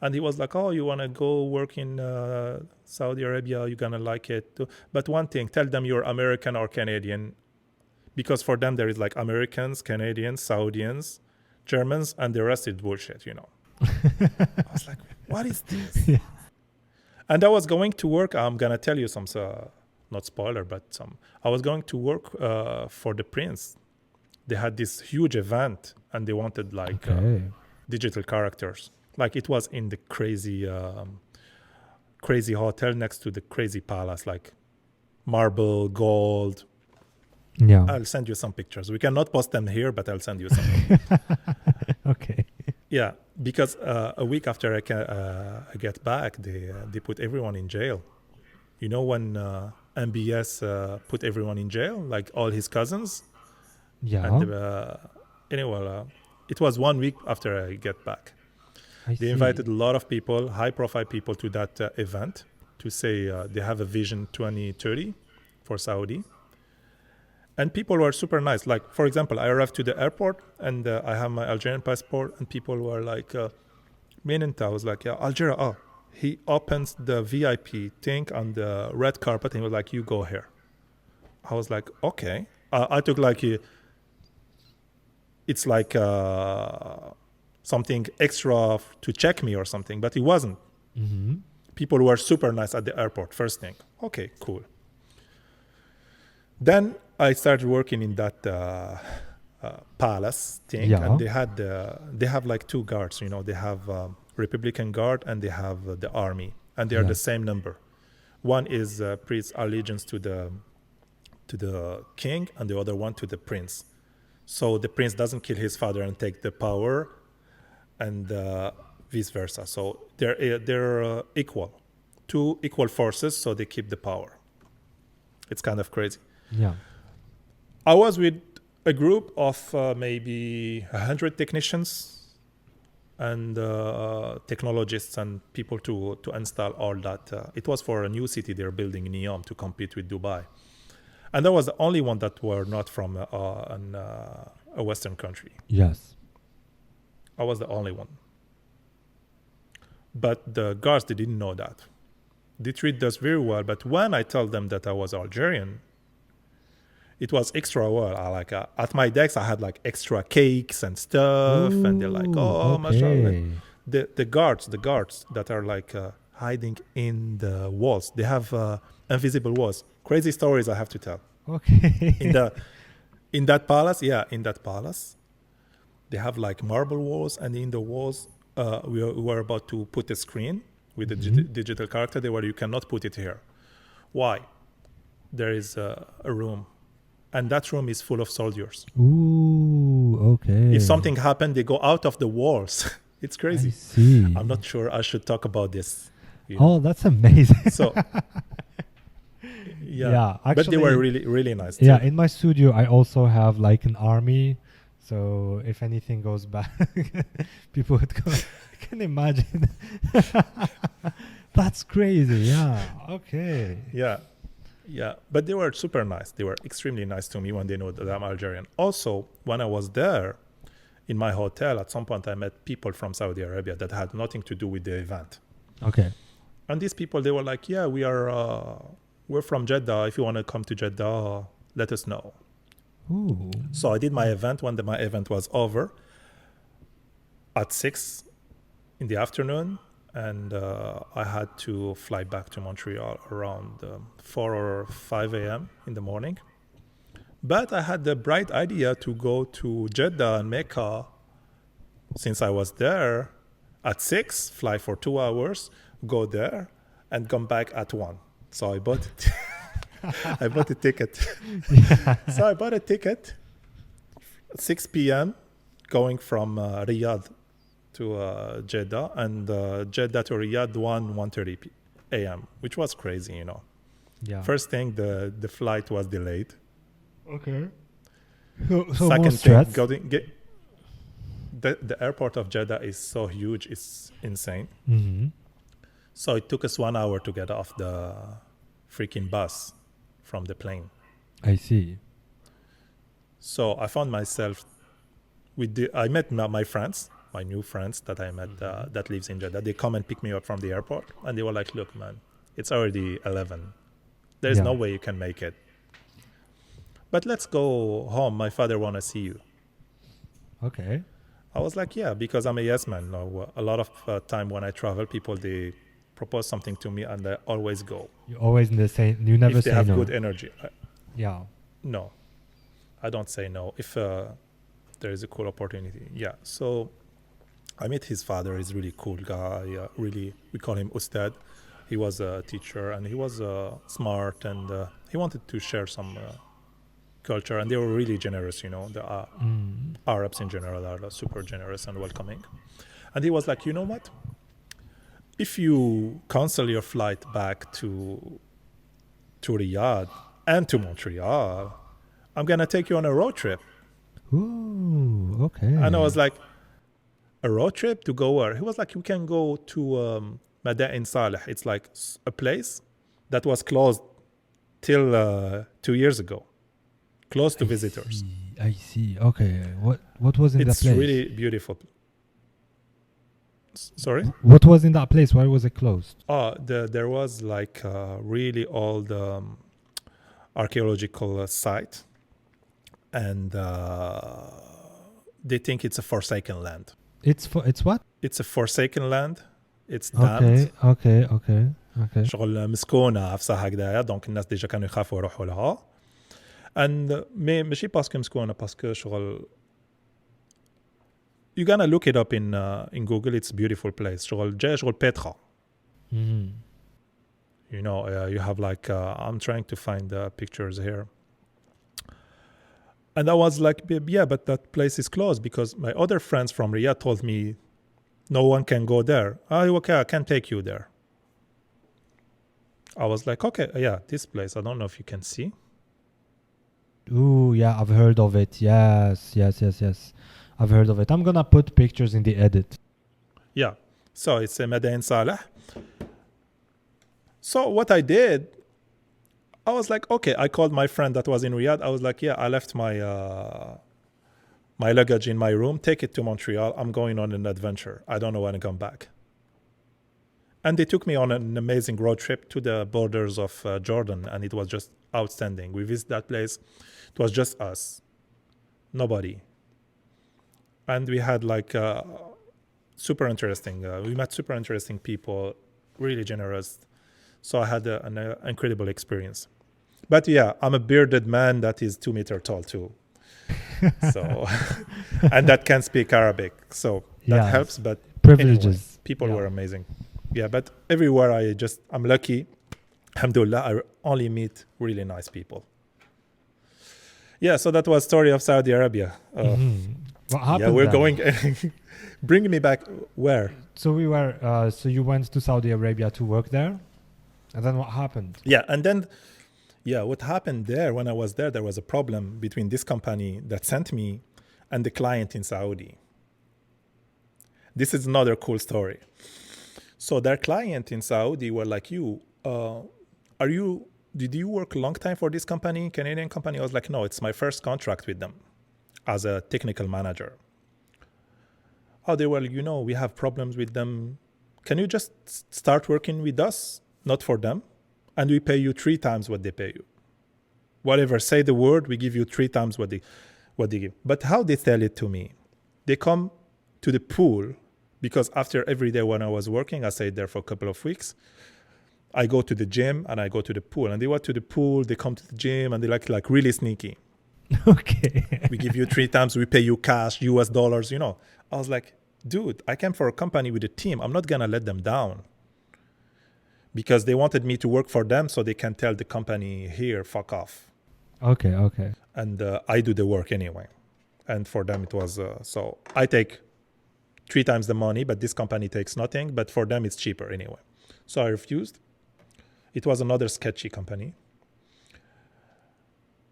And he was like, oh, you want to go work in Saudi Arabia? You're going to like it too. But one thing, tell them you're American or Canadian. Because for them, there is like Americans, Canadians, Saudians, Germans, and the rest is bullshit, I was like, what is this? Yeah. And I was going to work. I'm going to tell you some, not spoiler, but I was going to work for the Prince. They had this huge event and they wanted like digital characters. Like it was in the crazy hotel next to the crazy palace, like marble, gold. Yeah. I'll send you some pictures. We cannot post them here, but I'll send you some. Okay. Yeah, because a week after I get back, they put everyone in jail. You know when MBS put everyone in jail, like all his cousins? Yeah. And anyway, it was 1 week after I get back. They invited a lot of people, high-profile people to that event to say they have a vision 2030 for Saudi. And people were super nice. Like, for example, I arrived to the airport and I have my Algerian passport and people were like, I was like, yeah, Algeria. Oh, he opens the VIP thing on the red carpet and he was like, you go here. I was like, okay. I took like, it's like something extra to check me or something, but it wasn't. Mm-hmm. People were super nice at the airport, first thing. Okay, cool. Then I started working in that palace thing, and they have like two guards. They have Republican Guard and they have the army, and they are the same number. One is pays allegiance to the king, and the other one to the prince. So the prince doesn't kill his father and take the power, and vice versa. So they're equal, two equal forces, so they keep the power. It's kind of crazy. Yeah. I was with a group of maybe 100 technicians and technologists and people to install all that. It was for a new city they're building in Neom to compete with Dubai. And I was the only one that were not from a Western country. Yes. I was the only one. But the guards, they didn't know that. They treat us very well. But when I told them that I was Algerian, it was extra well. At my decks, I had like extra cakes and stuff. Ooh, and they're like, oh, mashallah. The guards that are like hiding in the walls. They have invisible walls. Crazy stories I have to tell. Okay. in that palace, they have like marble walls, and in the walls, we were about to put a screen with a digital character. They were, you cannot put it here. Why? There is a room, and that room is full of soldiers. Ooh, okay. If something happened, they go out of the walls. It's crazy. I see. I'm not sure I should talk about this. Oh, that's amazing. So. Yeah, actually, but they were really, really nice too. Yeah, in my studio, I also have like an army. So if anything goes bad, people would go. I can imagine. That's crazy. Yeah. Okay. Yeah. But they were super nice. They were extremely nice to me when they know that I'm Algerian. Also, when I was there, in my hotel, at some point, I met people from Saudi Arabia that had nothing to do with the event. Okay. And these people, they were like, yeah, we're from Jeddah. If you want to come to Jeddah, let us know. Ooh. So I did my event. When my event was over at 6 in the afternoon, and I had to fly back to Montreal around 4 or 5 a.m. in the morning. But I had the bright idea to go to Jeddah and Mecca, since I was there at 6, fly for 2 hours, go there, and come back at 1. So I bought it. I bought a ticket. So I bought a ticket at 6 p.m. going from Riyadh to Jeddah, and Jeddah to Riyadh 1:30 a.m., which was crazy, you know. Yeah. First thing, the flight was delayed. Okay. Second thing, the airport of Jeddah is so huge, it's insane. Mm-hmm. So it took us 1 hour to get off the freaking bus from the plane. I see. So I found myself I met my friends, my new friends that I met that lives in Jeddah. They come and pick me up from the airport, and they were like, look, man, it's already 11. There's no way you can make it. But let's go home. My father want to see you. Okay. I was like, yeah, because I'm a yes man. No, a lot of time when I travel, people, they propose something to me and I always go. You always you never if they say have no. good energy. Yeah. No, I don't say no. If there is a cool opportunity. Yeah. So I met his father. He's a really cool guy. Really, we call him Ustad. He was a teacher and he was smart, and he wanted to share some culture, and they were really generous, you know. The Arabs in general are super generous and welcoming. And he was like, you know what? If you cancel your flight back to Riyadh and to Montreal, I'm going to take you on a road trip. Ooh, okay. And I was like, a road trip to go where? He was like, we can go to Madain Saleh. It's like a place that was closed till 2 years ago. Closed to visitors. I see. Okay. What was in that place? It's really beautiful. Sorry? What was in that place? Why was it closed? There was like a really old archaeological site, and they think it's a forsaken land. It's what? It's a forsaken land. It's damned. Okay. شغل مسكونة عفسة هكذايا، دونك الناس ديجا كانوا يخافوا يروحوا لها. And ماشي باسكو مسكونة، باسكو شغل you're gonna look it up in Google. It's a beautiful place. شغل جاي شغل Petra. Mm-hmm. You know, you have like I'm trying to find pictures here. And I was like, yeah, but that place is closed because my other friends from Riyadh told me no one can go there. Okay, I can take you there. I was like, okay, yeah, this place. I don't know if you can see. Ooh, yeah, I've heard of it. Yes. I've heard of it. I'm gonna put pictures in the edit. Yeah. So it's Madain Saleh. So what I did, I was like, okay, I called my friend that was in Riyadh. I was like, yeah, I left my my luggage in my room. Take it to Montreal. I'm going on an adventure. I don't know when to come back. And they took me on an amazing road trip to the borders of Jordan, and it was just outstanding. We visited that place. It was just us. Nobody. And we had like super interesting. We met super interesting people, really generous. So I had an incredible experience. But yeah, I'm a bearded man that is 2 meters tall too. So, and that can speak Arabic. So that helps, but privileges. Anyway, people were amazing. Yeah, but everywhere I'm lucky. Alhamdulillah, I only meet really nice people. Yeah, so that was story of Saudi Arabia. What happened? Yeah, we're then? going. Bring me back. Where? So we were. So you went to Saudi Arabia to work there, and then what happened? Yeah, and then, what happened there? When I was there was a problem between this company that sent me and the client in Saudi. This is another cool story. So their client in Saudi were like, did you work a long time for this company, Canadian company? I was like, no, it's my first contract with them as a technical manager. oh, they were, we have problems with them. Can you just start working with us, not for them? And we pay you 3 times what they pay you. Whatever, say the word, we give you 3 times what they give. But how they tell it to me? They come to the pool, because after every day when I was working, I stayed there for a couple of weeks. I go to the gym and I go to the pool. And they went to the pool, they come to the gym, and they like really sneaky. Okay. We give you 3 times, we pay you cash, US dollars, I was like, dude, I came for a company with a team. I'm not going to let them down. Because they wanted me to work for them so they can tell the company, here, fuck off. Okay. And I do the work anyway. And for them it was, so I take 3 times the money, but this company takes nothing. But for them it's cheaper anyway. So I refused. It was another sketchy company.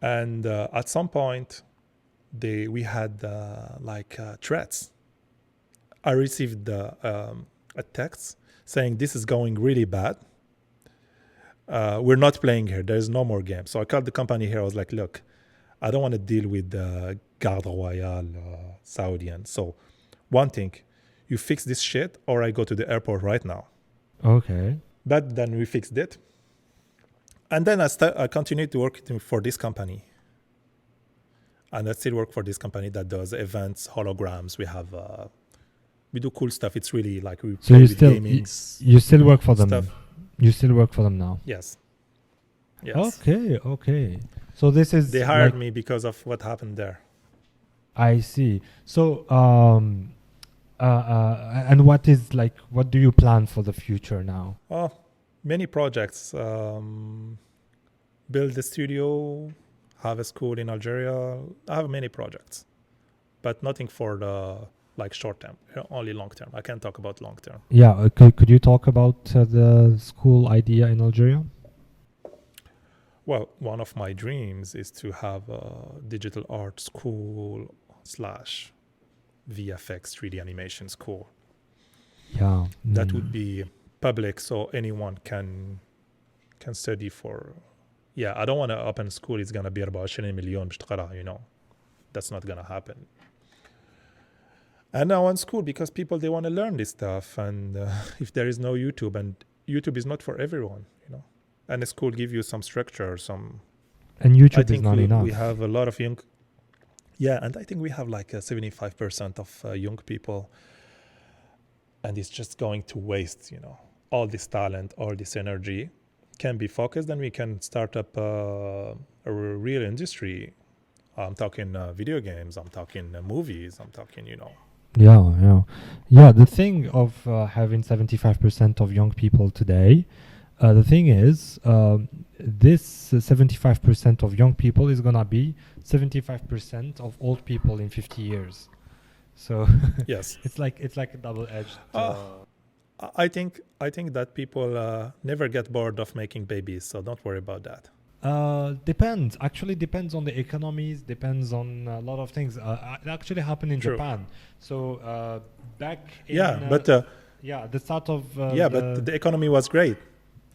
And at some point, we had threats. I received a text saying this is going really bad. We're not playing here. There's no more games. So I called the company here. I was like, look, I don't want to deal with the Garde Royale Saudian. So one thing, you fix this shit or I go to the airport right now. Okay. But then we fixed it. And then I continued to work for this company. And I still work for this company that does events, holograms. We do cool stuff. It's really like we play with gaming. You still work for them? Stuff. You still work for them now? Yes. Okay. So this is... They hired me because of what happened there. I see. So, and what do you plan for the future now? Oh, many projects. Build a studio, have a school in Algeria. I have many projects, but nothing for the short term, only long term. I can't talk about long term. Yeah, could you talk about the school idea in Algeria? Well, one of my dreams is to have a digital art school / VFX 3D animation school. Yeah. That would be public, so anyone can study for. Yeah, I don't want to open school. It's gonna be about 20 million باش تقرا, That's not gonna happen. And I want school because people, they want to learn this stuff. And if there is no YouTube, and YouTube is not for everyone, and a school give you some structure, and YouTube is not enough. We have a lot of young. Yeah, and I think we have 75% of young people, and it's just going to waste, all this talent, all this energy can be focused, and we can start up a real industry. I'm talking video games, I'm talking movies, I'm talking, Yeah. The thing of having 75% of young people today, the thing is, this 75% of young people is gonna be 75% of old people in 50 years. So yes, it's like a double-edged. I think that people never get bored of making babies, so don't worry about that. Depends. Actually, depends on the economies. Depends on a lot of things. It actually happened in True. Japan. So back in the start of but the economy was great.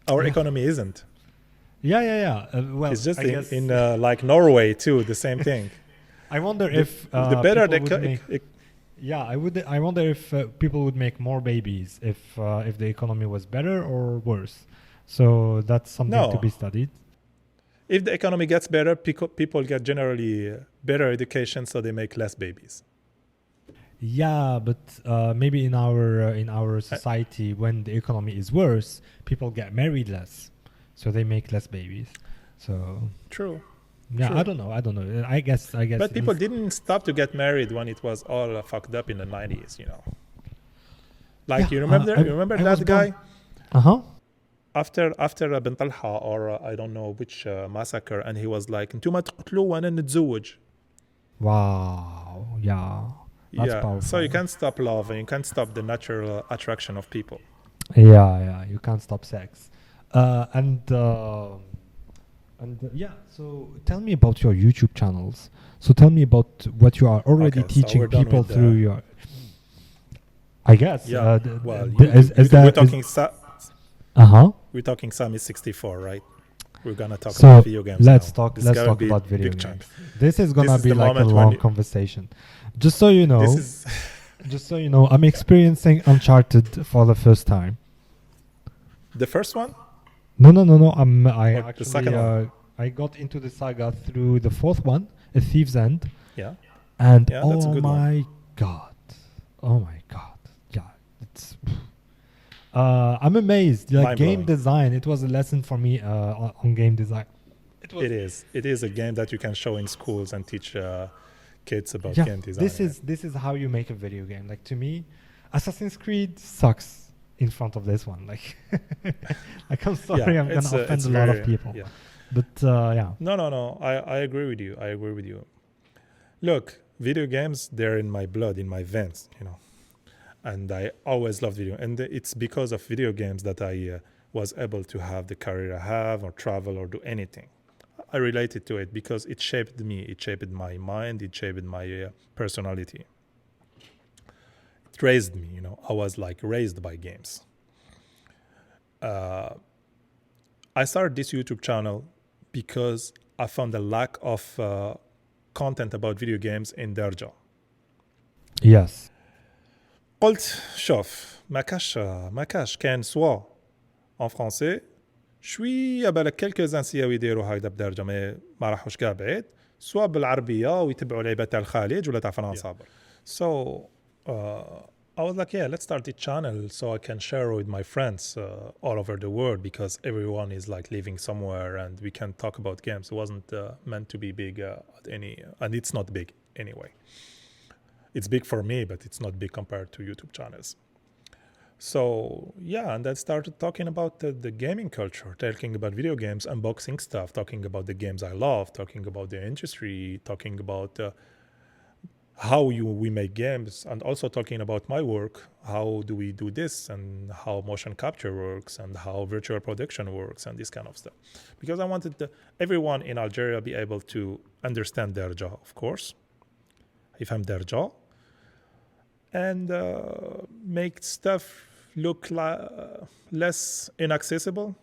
Our economy isn't. Yeah. Well, it's just in Norway too. The same thing. I wonder if the better I wonder if people would make more babies if the economy was better or worse. So that's something to be studied. If the economy gets better, people get generally better education, so they make less babies. Yeah, but maybe in our society, when the economy is worse, people get married less, so they make less babies. So true. Yeah, True. I don't know. I guess. But people didn't stop to get married when it was all fucked up in the 90s. You remember that guy? After Ben Talha, or I don't know which massacre, and he was like, "Ntuma tqtlu wa ana nitزوج." Wow. Yeah. That's powerful. So you can't stop love, and you can't stop the natural attraction of people. Yeah. You can't stop sex. So tell me about your YouTube channels. So tell me about what you are already teaching people through your. I guess. Yeah. We're talking Samy 64, right? We're gonna talk about video games. Let's talk about video games. This is gonna be like a long conversation. Just so you know, Just so you know, I'm experiencing Uncharted for the first time. The first one? No. I Or the actually second one? I got into the saga through the fourth one, A Thief's End, Yeah. and Yeah, that's a good one. god, oh my god, yeah, it's. I'm amazed. Like game Mind-blowing. design, it was a lesson for me on game design. It was. It is. It is a game that you can show in schools and teach kids about Yeah, game design. this is how you make a video game. Like to me, Assassin's Creed sucks in front of this one. Like, like I'm sorry, I'm gonna offend a lot of people. Yeah. But yeah, No. I agree with you. I agree with you. Look, video games, they're in my blood, in my veins, you know. And I always loved video. And it's because of video games that I was able to have the career I have or travel or do anything. I related to it because it shaped me. It shaped my mind. It shaped my personality. It raised me, you know. I was like raised by games. Uh, I started this YouTube channel because I found a lack of content about video games in Darja. yes, قلت شوف ما كاش كان سوا en français شويه بالك كلكو انسياو يديروا هكذا بدرجه ما راحوش كاع بعيد سوا بالعربيه ويتبعوا لعيبه تاع الخليج ولا تاع فرنسا. So I was like, yeah, let's start the channel so I can share with my friends all over the world because everyone is like living somewhere and we can talk about games. It wasn't meant to be big at any, and it's not big anyway. It's big for me, but it's not big compared to YouTube channels. So yeah, and I started talking about the gaming culture, talking about video games, unboxing stuff, talking about the games I love, talking about the industry, talking about how we make games, and also talking about my work. How do we do this, and how motion capture works, and how virtual production works, and this kind of stuff. Because I wanted everyone in Algeria be able to understand Darja, of course. يفهم Darja, and make stuff look less inaccessible.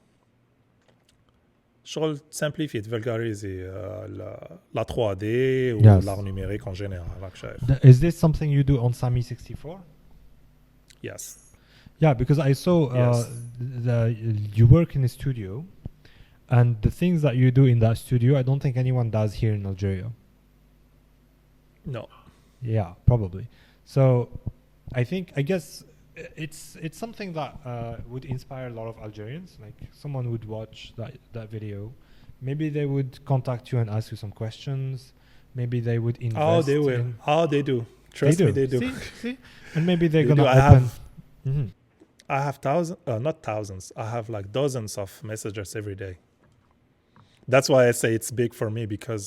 شغل simplifier, vulgariser la 3D ou Yes. l'art numérique en général. راك شايف. Is this something you do on Samy 64? Yes. Yeah, because I saw Yes. you work in a studio, and the things that you do in that studio, I don't think anyone does here in Algeria. No. Yeah, probably. So, I guess it's something that would inspire a lot of Algerians. Like someone would watch that video, maybe they would contact you and ask you some questions. Maybe they would invest. Oh, they will. Oh, they do. Trust me, they do. See? And maybe they're They gonna do. open. Mhm. I have not thousands. I have like dozens of messages every day. That's why I say it's big for me, because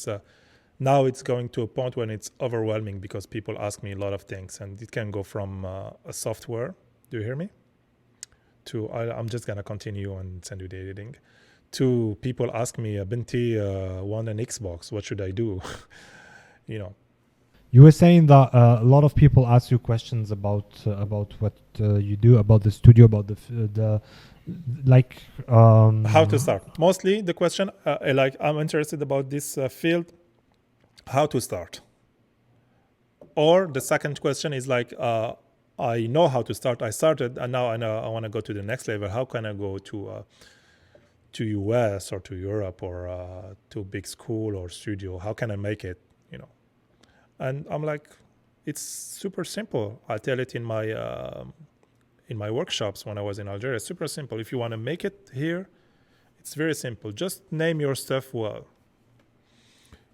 now it's going to a point when it's overwhelming because people ask me a lot of things, and it can go from a software. Do you hear me? To I'm just gonna continue and send you the editing. To people ask me, Binti want an Xbox. What should I do? You know. You were saying that a lot of people ask you questions about what you do, about the studio, about the like. How to start? Mostly the question, like I'm interested about this field. How to start? Or the second question is like, I know how to start. I started, and now I know I want to go to the next level. How can I go to US or to Europe or to big school or studio? How can I make it? You know. And I'm like, it's super simple. I tell it in my workshops when I was in Algeria. It's super simple. If you want to make it here, it's very simple. Just name your stuff well.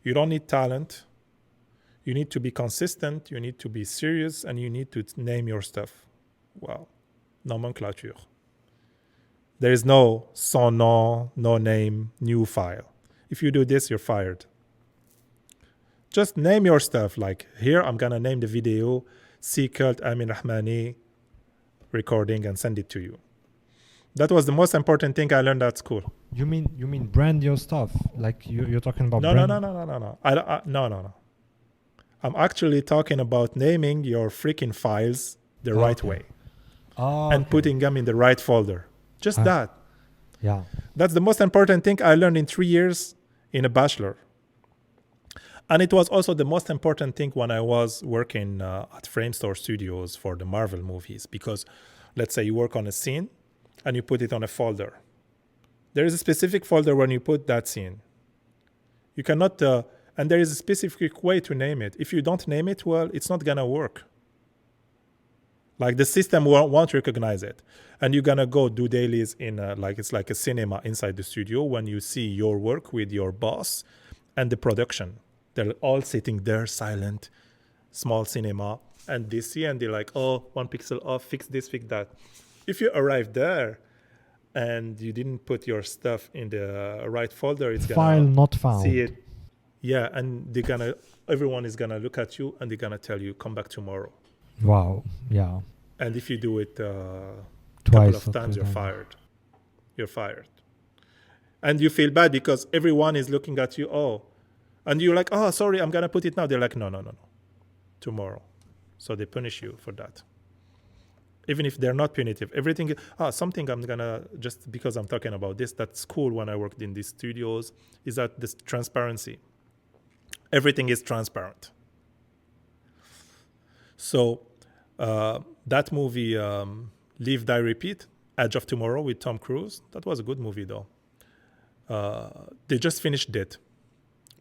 You don't need talent. You need to be consistent. You need to be serious, and you need to name your stuff well. Nomenclature. There is no sans nom, no name, new file. If you do this, you're fired. Just name your stuff. Like here, I'm gonna name the video SiCult Amin Rahmani recording and send it to you. That was the most important thing I learned at school. You mean brand your stuff? Like you're talking about No. brand? No. I'm actually talking about naming your freaking files the right way and putting them in the right folder. Just that. Yeah. That's the most important thing I learned in 3 years in a bachelor. And it was also the most important thing when I was working at Framestore Studios for the Marvel movies, because let's say you work on a scene and you put it on a folder. There is a specific folder when you put that scene. You cannot, and there is a specific way to name it. If you don't name it, well, it's not gonna work. Like the system won't recognize it. And you're gonna go do dailies in it's like a cinema inside the studio when you see your work with your boss and the production. They're all sitting there silent, small cinema, and they see and they're like, oh, 1 pixel off, fix this, fix that. If you arrive there and you didn't put your stuff in the right folder, it's gonna File not found. see it. Yeah, and everyone is gonna look at you and they're gonna tell you, come back tomorrow. Wow. Yeah. And if you do it Twice couple of times, you're fired. You're fired. And you feel bad because everyone is looking at you, oh, and you're like, oh, sorry, I'm gonna put it now. They're like, no, tomorrow. So they punish you for that. Even if they're not punitive, something I'm gonna, just because I'm talking about this, that's cool when I worked in these studios, is that this transparency. Everything is transparent. So that movie, Live, Die, Repeat, Edge of Tomorrow with Tom Cruise, that was a good movie though. They just finished it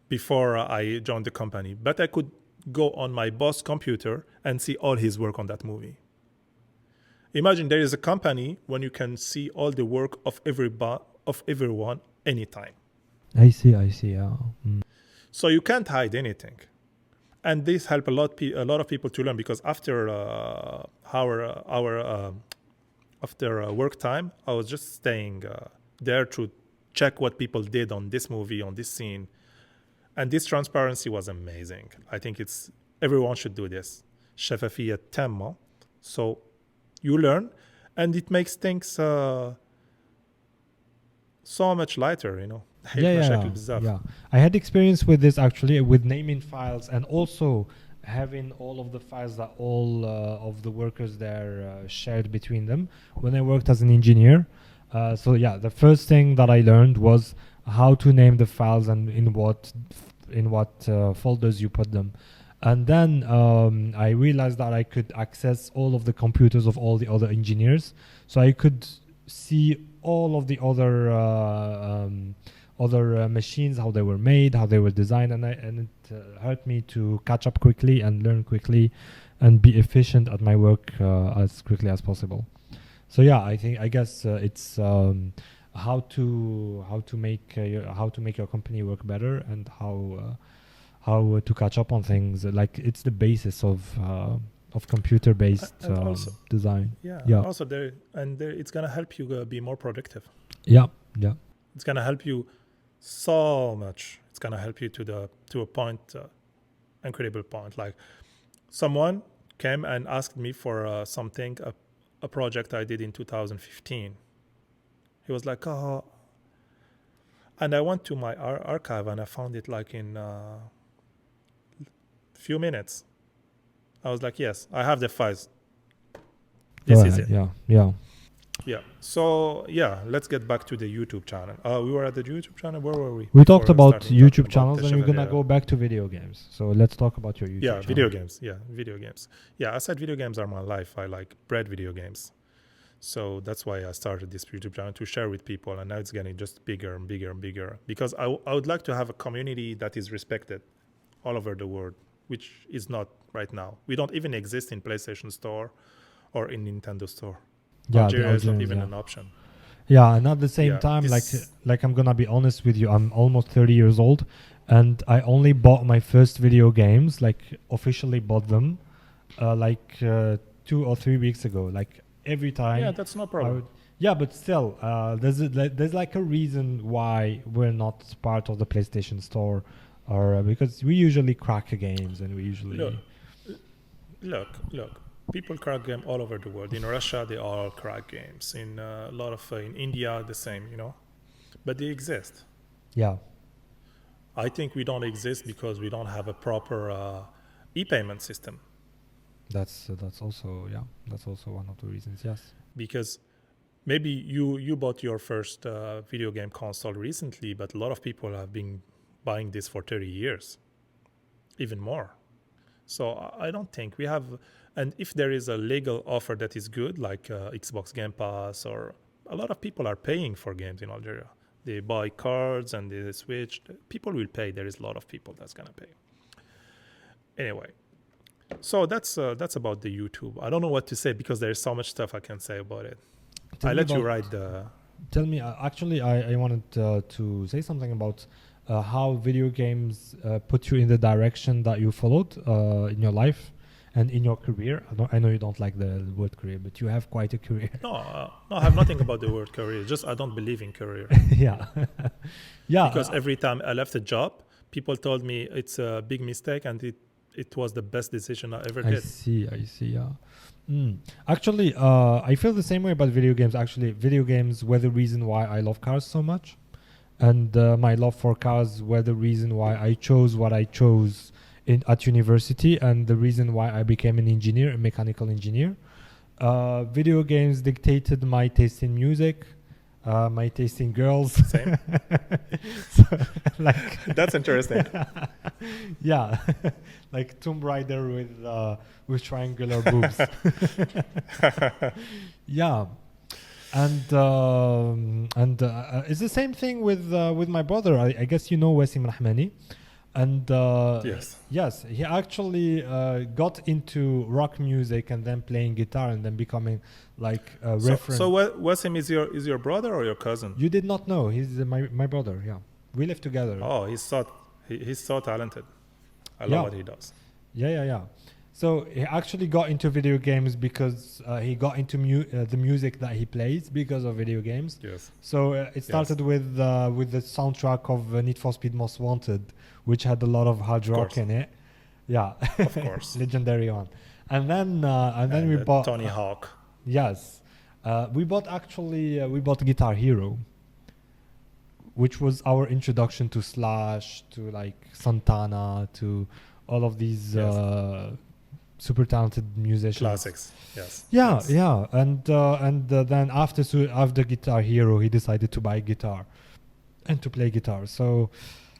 before I joined the company, but I could go on my boss' computer and see all his work on that movie. Imagine there is a company when you can see all the work of everyone anytime. I see, yeah. So you can't hide anything. And this helped a lot of people to learn, because after after work time, I was just staying there to check what people did on this movie, on this scene. And this transparency was amazing. I think everyone should do this. شفافية تامة. So you learn, and it makes things so much lighter, you know. Yeah. I had experience with this actually, with naming files, and also having all of the files that all of the workers there shared between them when I worked as an engineer. So yeah, the first thing that I learned was how to name the files and in what folders you put them. And then I realized that I could access all of the computers of all the other engineers, so I could see all of the other machines, how they were made, how they were designed, and it helped me to catch up quickly and learn quickly and be efficient at my work as quickly as possible. So yeah, I guess it's how to make your company work better, and how to catch up on things. Like, it's the basis of computer-based design. Yeah. Also it's gonna help you be more productive. Yeah. It's gonna help you so much. It's gonna help you to a point, incredible point. Like, someone came and asked me for something, a project I did in 2015. He was like, oh, and I went to my archive and I found it like in few minutes. I was like, yes, I have the files. This is it. Yeah. So yeah, let's get back to the YouTube channel. We were at the YouTube channel. Where were we? We talked about YouTube channels, and we're gonna go back to video games. So let's talk about your YouTube channel. Video games. Yeah, I said video games are my life. I like bred video games. So that's why I started this YouTube channel, to share with people, and now it's getting just bigger and bigger and bigger, because I would like to have a community that is respected all over the world, which is not right now. We don't even exist in PlayStation Store or in Nintendo Store. Algeria is not even an option. Yeah, and at the same time, like I'm gonna be honest with you, I'm almost 30 years old, and I only bought my first video games, like officially bought them, 2 or 3 weeks ago. Like, every time. Yeah, that's no problem. But still, there's like a reason why we're not part of the PlayStation Store, or because we usually crack games, and we usually look. People crack games all over the world. In Russia, they all crack games. In a lot of in India, the same, you know. But they exist. Yeah. I think we don't exist because we don't have a proper e-payment system. That's also one of the reasons. Yes. Because maybe you bought your first video game console recently, but a lot of people have been buying this for 30 years. even more. So I don't think we have, and if there is a legal offer that is good, like Xbox Game Pass, or a lot of people are paying for games in Algeria. They buy cards and they switch. People will pay. There is a lot of people that's gonna pay. Anyway, so that's about the YouTube. I don't know what to say because there is so much stuff I can say about it. I let you write the. Tell me, actually, I wanted to say something about how video games put you in the direction that you followed in your life and in your career. I know you don't like the word career, but you have quite a career. No, I have nothing about the word career. Just I don't believe in career. Yeah. Yeah. Because every time I left a job, people told me it's a big mistake and it was the best decision I ever did. I see, yeah. Actually, I feel the same way about video games. Actually, video games were the reason why I love cars so much. And my love for cars were the reason why I chose what I chose at university, and the reason why I became an engineer, a mechanical engineer. Video games dictated my taste in music, my taste in girls. Same. So, like that's interesting. Yeah, like Tomb Raider with triangular boobs. Yeah. And it's the same thing with my brother. I guess you know Wasim Rahmani. And yes, he actually got into rock music and then playing guitar and then becoming like a reference. So Wasim is your brother or your cousin? You did not know. He's my brother. Yeah, we live together. Oh, he's so talented. I love what he does. Yeah. So he actually got into video games because he got into the music that he plays because of video games. Yes. So it started with the soundtrack of Need for Speed Most Wanted, which had a lot of hard rock in it. Yeah. Of course. Legendary one. And then we bought Tony Hawk. Yes. We bought Guitar Hero, which was our introduction to Slash, to like Santana, to all of these super talented musicians. Classics. Yes. Yeah, yes. yeah. And then after Guitar Hero, he decided to buy a guitar and to play guitar. So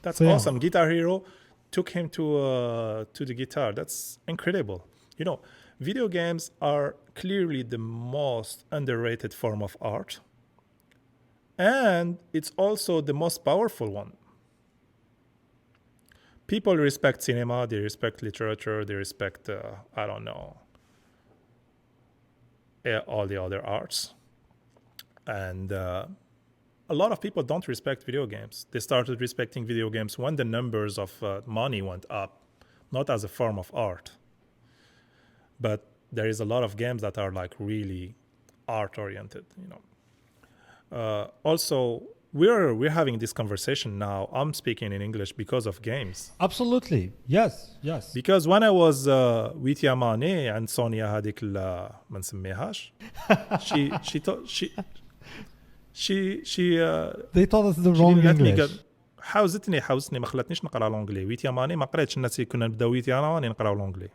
that's awesome. Guitar Hero took him to the guitar. That's incredible. You know, video games are clearly the most underrated form of art, and it's also the most powerful one. People respect cinema, they respect literature, they respect, I don't know, all the other arts. And a lot of people don't respect video games. They started respecting video games when the numbers of money went up, not as a form of art. But there is a lot of games that are like really art-oriented, you know. Also, we're having this conversation now. I'm speaking in English because of games. Absolutely. Yes. Because when I was with Yamane and Sonia هذيك ما نسميهاش she they taught us the wrong English. حاوزتني ما خلتنيش نقرا لونجلي. ويت ياماني ما قريتش. الناس كنا نبداو ويت ياماني نقراو لونجلي.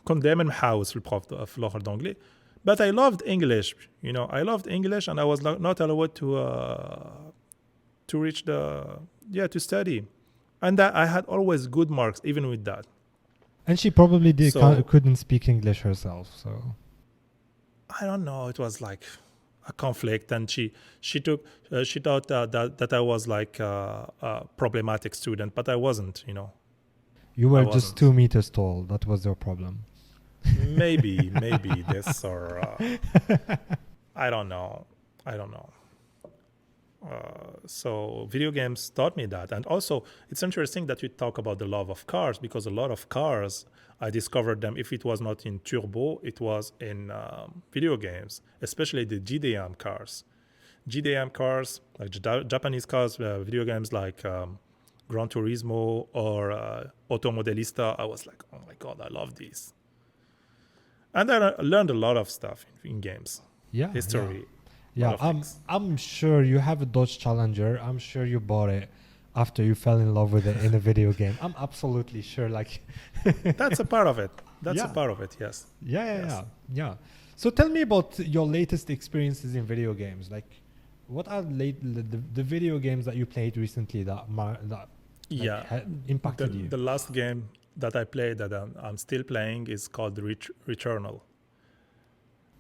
كنت دائما محاوس في البروف في الاخر دونجلي. But I loved English, you know. I loved English, and I was not allowed to reach to study, and that I had always good marks even with that. And she probably couldn't speak English herself, so I don't know. It was like a conflict, and she thought that I was like a problematic student, but I wasn't, you know. You were just 2 meters tall. That was your problem. maybe this, or I don't know. So video games taught me that. And also it's interesting that you talk about the love of cars, because a lot of cars, I discovered them, if it was not in turbo, it was in video games, especially the GDM cars, like Japanese cars, video games like Gran Turismo or Automodelista. I was like, oh my God, I love these. And I learned a lot of stuff in games. Yeah. History. Yeah. I'm sure you have a Dodge Challenger. I'm sure you bought it after you fell in love with it in a video game. I'm absolutely sure. Like that's a part of it. A part of it. Yes. Yeah. So tell me about your latest experiences in video games. Like, what are the video games that you played recently that Yeah. Impacted you? The last game that I played that I'm still playing is called Returnal.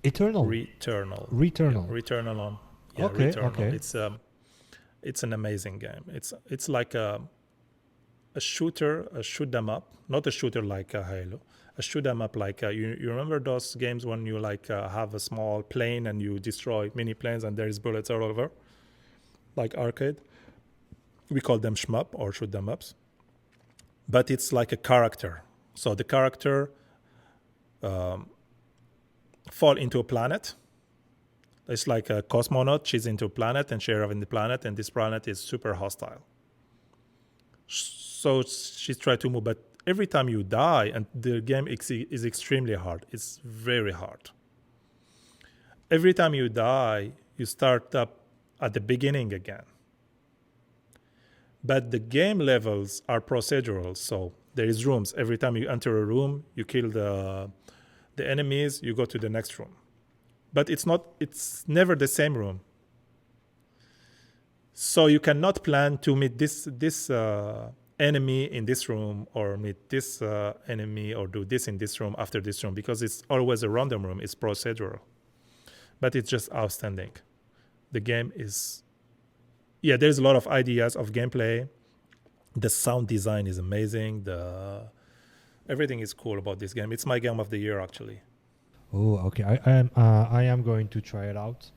Eternal. Returnal. Returnal. Yeah, Returnal on. Yeah, Okay, Returnal. okay. It's an amazing game. It's like a shooter, a shoot 'em up, not a shooter like Halo, a shoot 'em up like you remember those games when you like have a small plane and you destroy mini planes and there is bullets all over, like arcade. We call them shmup or shoot 'em ups, but it's like a character. So the character fall into a planet. It's like a cosmonaut. She's into a planet and she's in the planet, and this planet is super hostile. So she's trying to move, but every time you die, and the game is extremely hard. It's very hard. Every time you die, you start up at the beginning again. But the game levels are procedural, so there is rooms. Every time you enter a room, you kill the enemies, you go to the next room. But it's never the same room. So you cannot plan to meet this enemy in this room, or meet this enemy, or do this in this room after this room, because it's always a random room. It's procedural. But it's just outstanding. The game is... Yeah, there's a lot of ideas of gameplay. The sound design is amazing. Everything is cool about this game. It's my game of the year, actually. Oh, okay. I am going to try it out.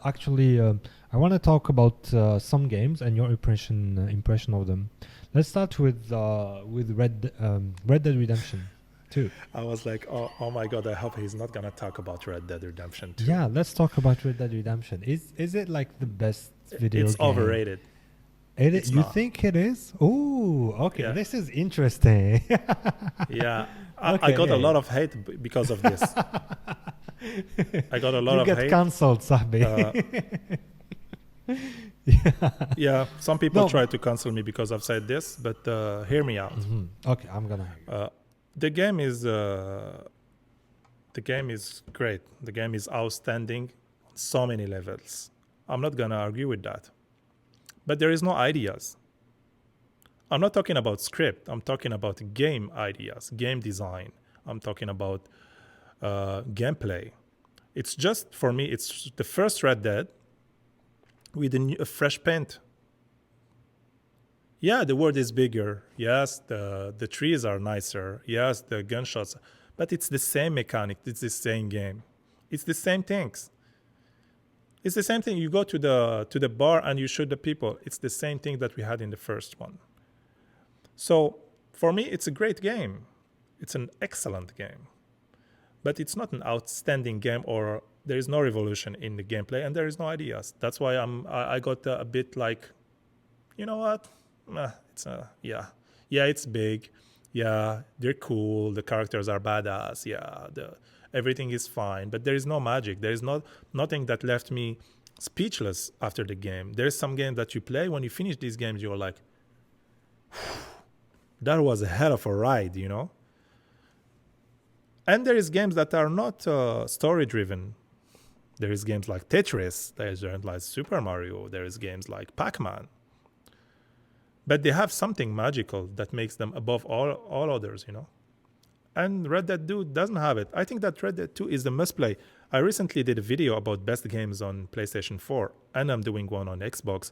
Actually, I want to talk about some games and your impression of them. Let's start with Red Dead Redemption 2. I was like, oh my god! I hope he's not gonna talk about Red Dead Redemption 2. Yeah, let's talk about Red Dead Redemption. Is it like the best video game? It's overrated. You think it is? Oh, okay. Yeah. This is interesting. Yeah, I got a lot of hate because of this. I got a lot of hate. You get cancelled, Sahbi. Yeah, some people try to cancel me because I've said this, but hear me out. Mm-hmm. Okay, I'm gonna hear you. The game is great. The game is outstanding on so many levels. I'm not gonna argue with that. But there is no ideas. I'm not talking about script. I'm talking about game ideas, game design. I'm talking about gameplay. It's just, for me, it's the first Red Dead with a fresh paint. Yeah, the world is bigger. Yes, the trees are nicer. Yes, the gunshots. But it's the same mechanic. It's the same game. It's the same things. It's the same thing. You go to the bar and you shoot the people. It's the same thing that we had in the first one. So for me, it's a great game. It's an excellent game. But it's not an outstanding game, or there is no revolution in the gameplay and there is no ideas. That's why I got a bit like, you know what? It's big. Yeah, they're cool. The characters are badass. Yeah, everything is fine, but there is no magic. There is nothing that left me speechless after the game. There's some game that you play, when you finish these games, you're like, that was a hell of a ride, you know? And there is games that are not story-driven. There is games like Tetris. There is games like Super Mario. There is games like Pac-Man. But they have something magical that makes them above all others, you know? And Red Dead 2 doesn't have it. I think that Red Dead 2 is the must-play. I recently did a video about best games on PlayStation 4, and I'm doing one on Xbox.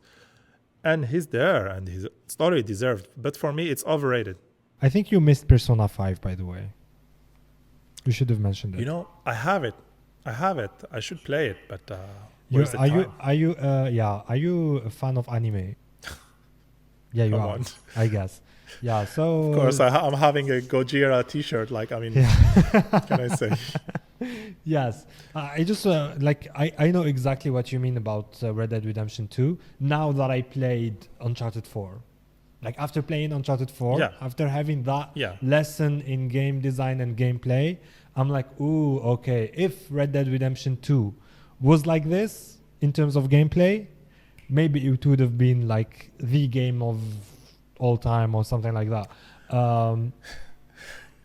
And he's there, and his story deserved. But for me, it's overrated. I think you missed Persona 5, by the way. You should have mentioned it. You know, I have it. I should play it, but are you a fan of anime? Yeah, you are. I guess. Yeah, so... Of course, I'm having a Gojira t-shirt, what can I say? Yes. I just, I know exactly what you mean about Red Dead Redemption 2, now that I played Uncharted 4. Like, after playing Uncharted 4, after having that lesson in game design and gameplay, I'm like, ooh, okay, if Red Dead Redemption 2 was like this, in terms of gameplay, maybe it would have been like the game of all time or something like that.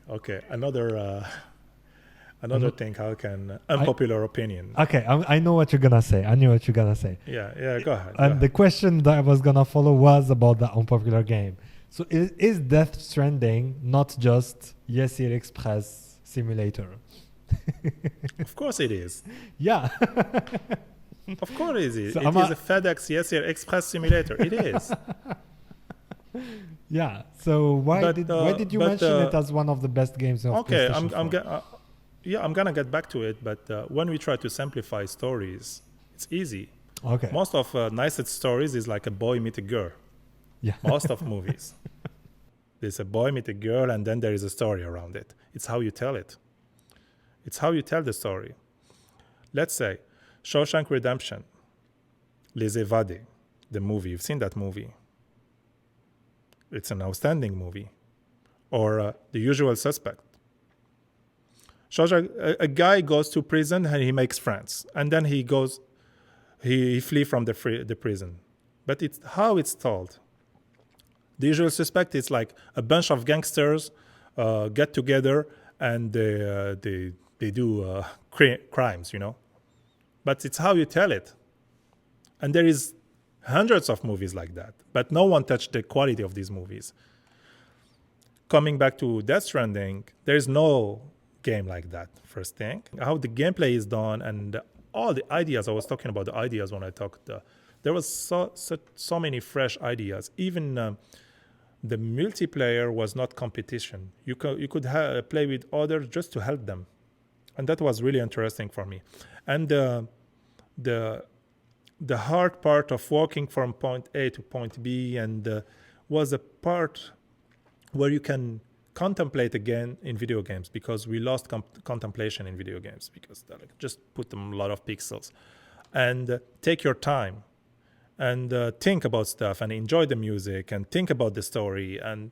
Okay, another another thing. How can unpopular opinion? Okay, I know what you're gonna say. I knew what you're gonna say. Yeah. Go ahead. And the question that I was gonna follow was about the unpopular game. So is Death Stranding not just Yakuza Express simulator? Of course it is. Yeah. Of course it is. So It is a FedEx Yakuza Express simulator. It is. Yeah. So why did you mention it as one of the best games of Okay, PlayStation 4? I'm gonna get back to it. But when we try to simplify stories, it's easy. Okay. Most of nicest stories is like a boy meet a girl. Yeah. Most of movies, there's a boy meet a girl, and then there is a story around it. It's how you tell it. It's how you tell the story. Let's say Shawshank Redemption, Les Évadés, the movie. You've seen that movie. It's an outstanding movie. Or The Usual Suspect. Shawshank, a guy goes to prison and he makes friends. And then he flee from the prison. But it's how it's told. The Usual Suspect is like a bunch of gangsters get together and they do crimes, you know. But it's how you tell it. And there is hundreds of movies like that. But no one touched the quality of these movies. Coming back to Death Stranding, there is no game like that, first thing. How the gameplay is done and all the ideas, I was talking about the ideas when I talked. There was so many fresh ideas. Even the multiplayer was not competition. You could play with others just to help them. And that was really interesting for me. And the hard part of walking from point A to point B and was a part where you can contemplate again in video games, because we lost contemplation in video games because they just put them a lot of pixels. And take your time and think about stuff and enjoy the music and think about the story. And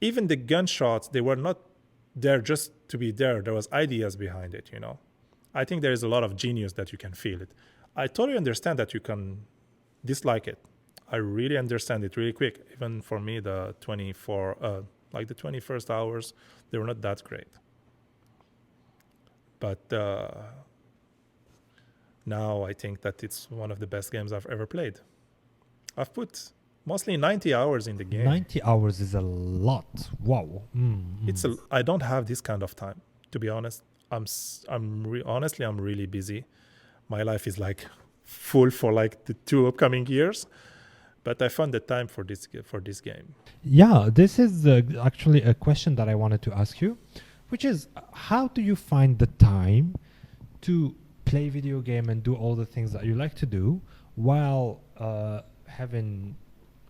even the gunshots, they were not there just to be there. There was ideas behind it, you know. I think there is a lot of genius that you can feel it. I totally understand that you can dislike it. I really understand it really quick. Even for me, the 21st hours, they were not that great. But now I think that it's one of the best games I've ever played. I've put mostly 90 hours in the game. 90 hours is a lot. Wow. I don't have this kind of time, to be honest. Honestly, I'm really busy. My life is like full for like the 2 upcoming years, but I found the time for this game. Yeah, this is actually a question that I wanted to ask you, which is how do you find the time to play video game and do all the things that you like to do while having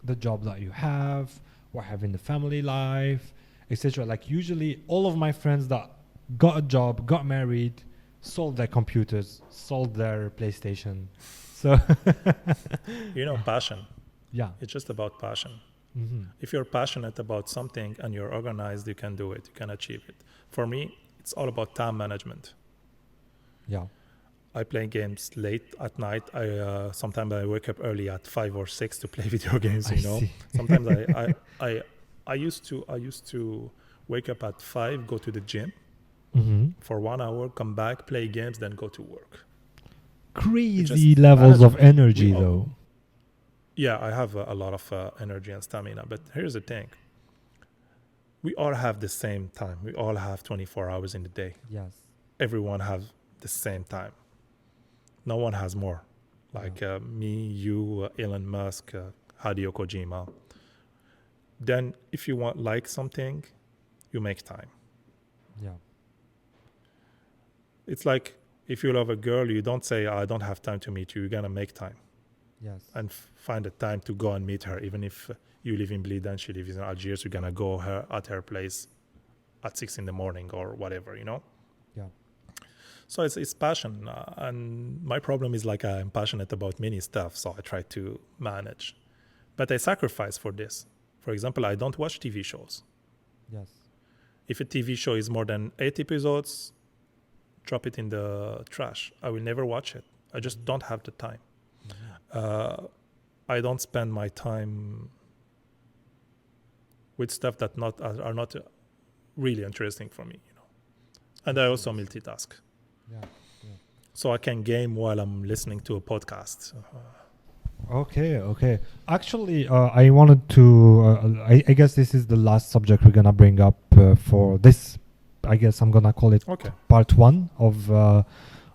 the job that you have or having the family life, etc. Like usually all of my friends that got a job, got married, sold their computers, sold their PlayStation. So passion. Yeah. It's just about passion. Mm-hmm. If you're passionate about something and you're organized, you can do it. You can achieve it. For me, it's all about time management. Yeah. I play games late at night. Sometimes I wake up early at 5 or 6 to play video games. You know, see. Sometimes I used to wake up at 5, go to the gym for 1 hour, come back, play games, then go to work. Crazy levels of energy, though. Yeah, I have a lot of energy and stamina. But here's the thing: we all have the same time. We all have 24 hours in the day. Yes. Everyone has the same time. No one has more. Like me, you, Elon Musk, Hideo Kojima. Then if you like something, you make time. Yeah. It's like if you love a girl, you don't say, I don't have time to meet you. You're going to make time. Yes. And find a time to go and meet her. Even if you live in Blida and she lives in Algiers, you're going to go at her place at 6 in the morning or whatever, you know? Yeah. So it's passion. And my problem is like I'm passionate about many stuff, so I try to manage. But I sacrifice for this. For example, I don't watch TV shows. Yes. If a TV show is more than 8 episodes, drop it in the trash. I will never watch it. I just don't have the time. I don't spend my time with stuff that are not really interesting for me, you know. And I also multitask. Yeah. So I can game while I'm listening to a podcast. Okay. Actually, I wanted to. I guess this is the last subject we're gonna bring up for this. I guess I'm gonna call it Okay. part one of a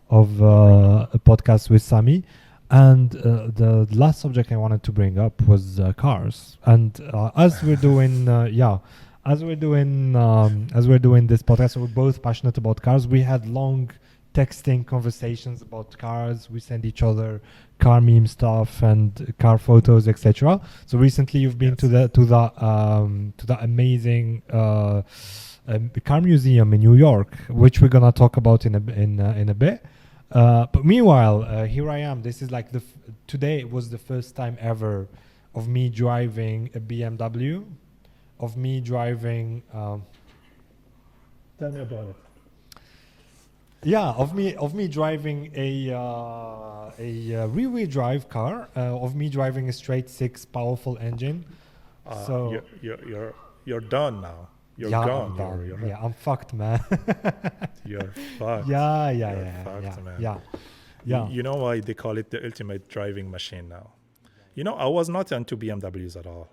podcast with Samy. And the last subject I wanted to bring up was cars. And as we're doing, as we're doing this podcast, we're both passionate about cars. We had long texting conversations about cars. We send each other car meme stuff and car photos, etc. So recently, you've been to the amazing car museum in New York, which we're gonna talk about in a bit. But meanwhile, here I am. This is like today was the first time ever of me driving a BMW, of me driving. Tell me about it. Yeah, of me driving a rear-wheel drive car, of me driving a straight six powerful engine. So you're done now. You're yeah, gone. I'm done. You're Yeah, I'm fucked, man. You're fucked. Yeah, Fucked, man. Yeah. You know why they call it the ultimate driving machine now? You know, I was not into BMWs at all.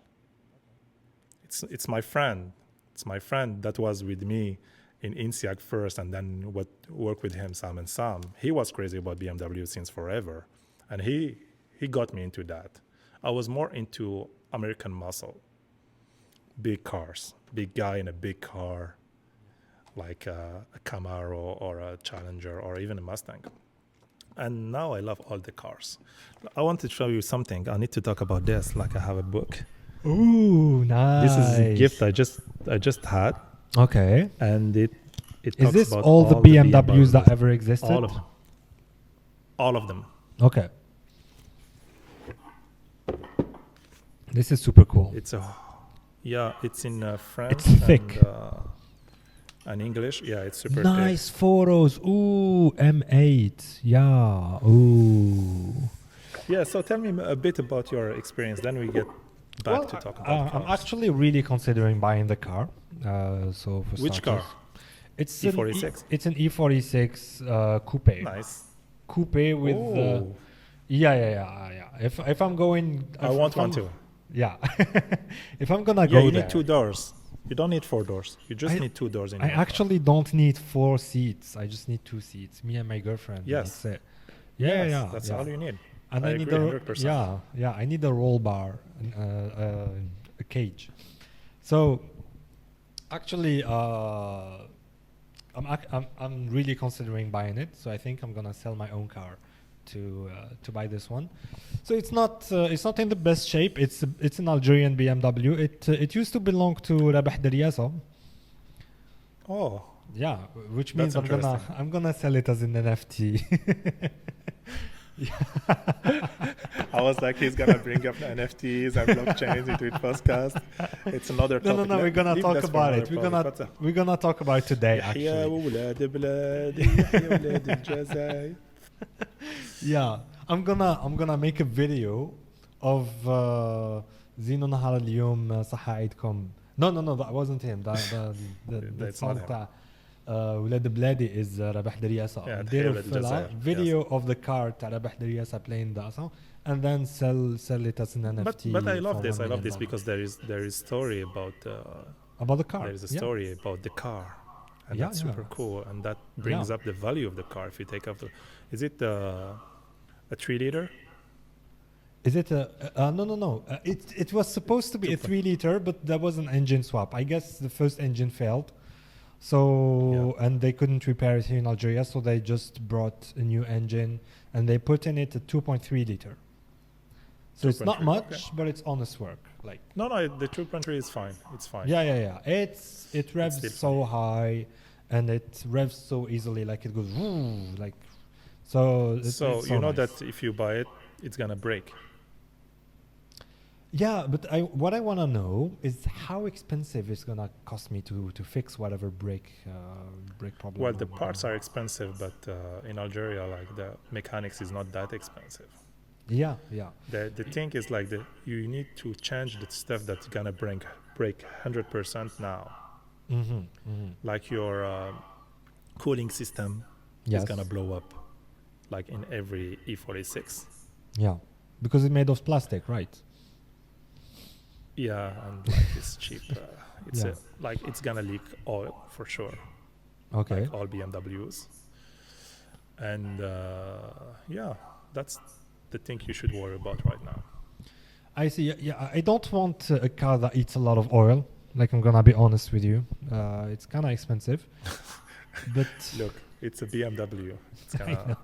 It's my friend. It's my friend that was with me in INSEAD first, and then worked with him, Sam. He was crazy about BMW since forever, and he got me into that. I was more into American muscle, big cars, big guy in a big car, like a Camaro or a Challenger or even a Mustang. And now I love all the cars. I want to show you something. I need to talk about this. Like I have a book. Ooh, nice. This is a gift I just had. Okay. And it Is talks this about all the BMWs that ever existed? All of them. Okay. This is super cool. It's in French. It's thick. And English. Yeah, it's super nice thick. Photos. Ooh, M8. Yeah. Ooh. Yeah, so tell me a bit about your experience. Then we get back to talk about cars. I'm actually really considering buying the car. So for which starters. car? It's E46. It's an E46 coupe. Nice. Coupe with. Yeah. If I'm going, I want one too. Yeah. If I'm gonna go, you there, need 2 doors. You don't need 4 doors. You just need 2 doors in. I actually don't need 4 seats. I just need 2 seats. Me and my girlfriend. Yes. That's it. Yeah. That's all you need. And I need agree 100%. I need a roll bar, a cage. So, actually, I'm really considering buying it. So I think I'm gonna sell my own car to buy this one. So it's not in the best shape. It's an Algerian BMW. It used to belong to Rabah Dariasa. Oh. Yeah, which means I'm gonna sell it as an NFT. I was like, he's gonna bring up NFTs and blockchains into his podcast. It's another topic. No, we're gonna talk about it. We're gonna talk about it today, actually. Yeah, I'm gonna make a video of زينو نهار اليوم صحة عيدكم. No, that wasn't him. The song تاع ولاد بلادي is ربح درياسة. Video of the car تاع ربح درياسة playing that song, and then sell it as an NFT. But I love this. I love this because there is story about the car. There is a story about the car, and that's super cool, and that brings up the value of the car. If you take up is it a 3-liter? Is it no. It was supposed to be a 3-liter, but there was an engine swap. I guess the first engine failed. So, and they couldn't repair it here in Algeria, so they just brought a new engine and they put in it a 2.3 liter. So it's not much, but it's honest work. Like no, the 2.3 is fine. It's fine. Yeah. It revs so high, and it revs so easily. Like it goes like so. It's so you know nice. that if you buy it, it's gonna break. Yeah, but what I want to know is how expensive it's gonna cost me to fix whatever brake problem. Well, the parts are expensive, but in Algeria, like the mechanics is not that expensive. Yeah. The thing is like you need to change the stuff that's gonna break 100% now. Mm-hmm. Like your cooling system Yes. is gonna blow up, like in every E46. Yeah. Because it's made of plastic, right? Yeah, and like it's cheap. It's Yeah. like it's gonna leak oil for sure, Okay. like all BMWs. And yeah, that's the thing you should worry about right now. I see. Yeah, I don't want a car that eats a lot of oil. Like, I'm gonna be honest with you. It's kind of expensive. But Look, it's a BMW. It's I gonna know.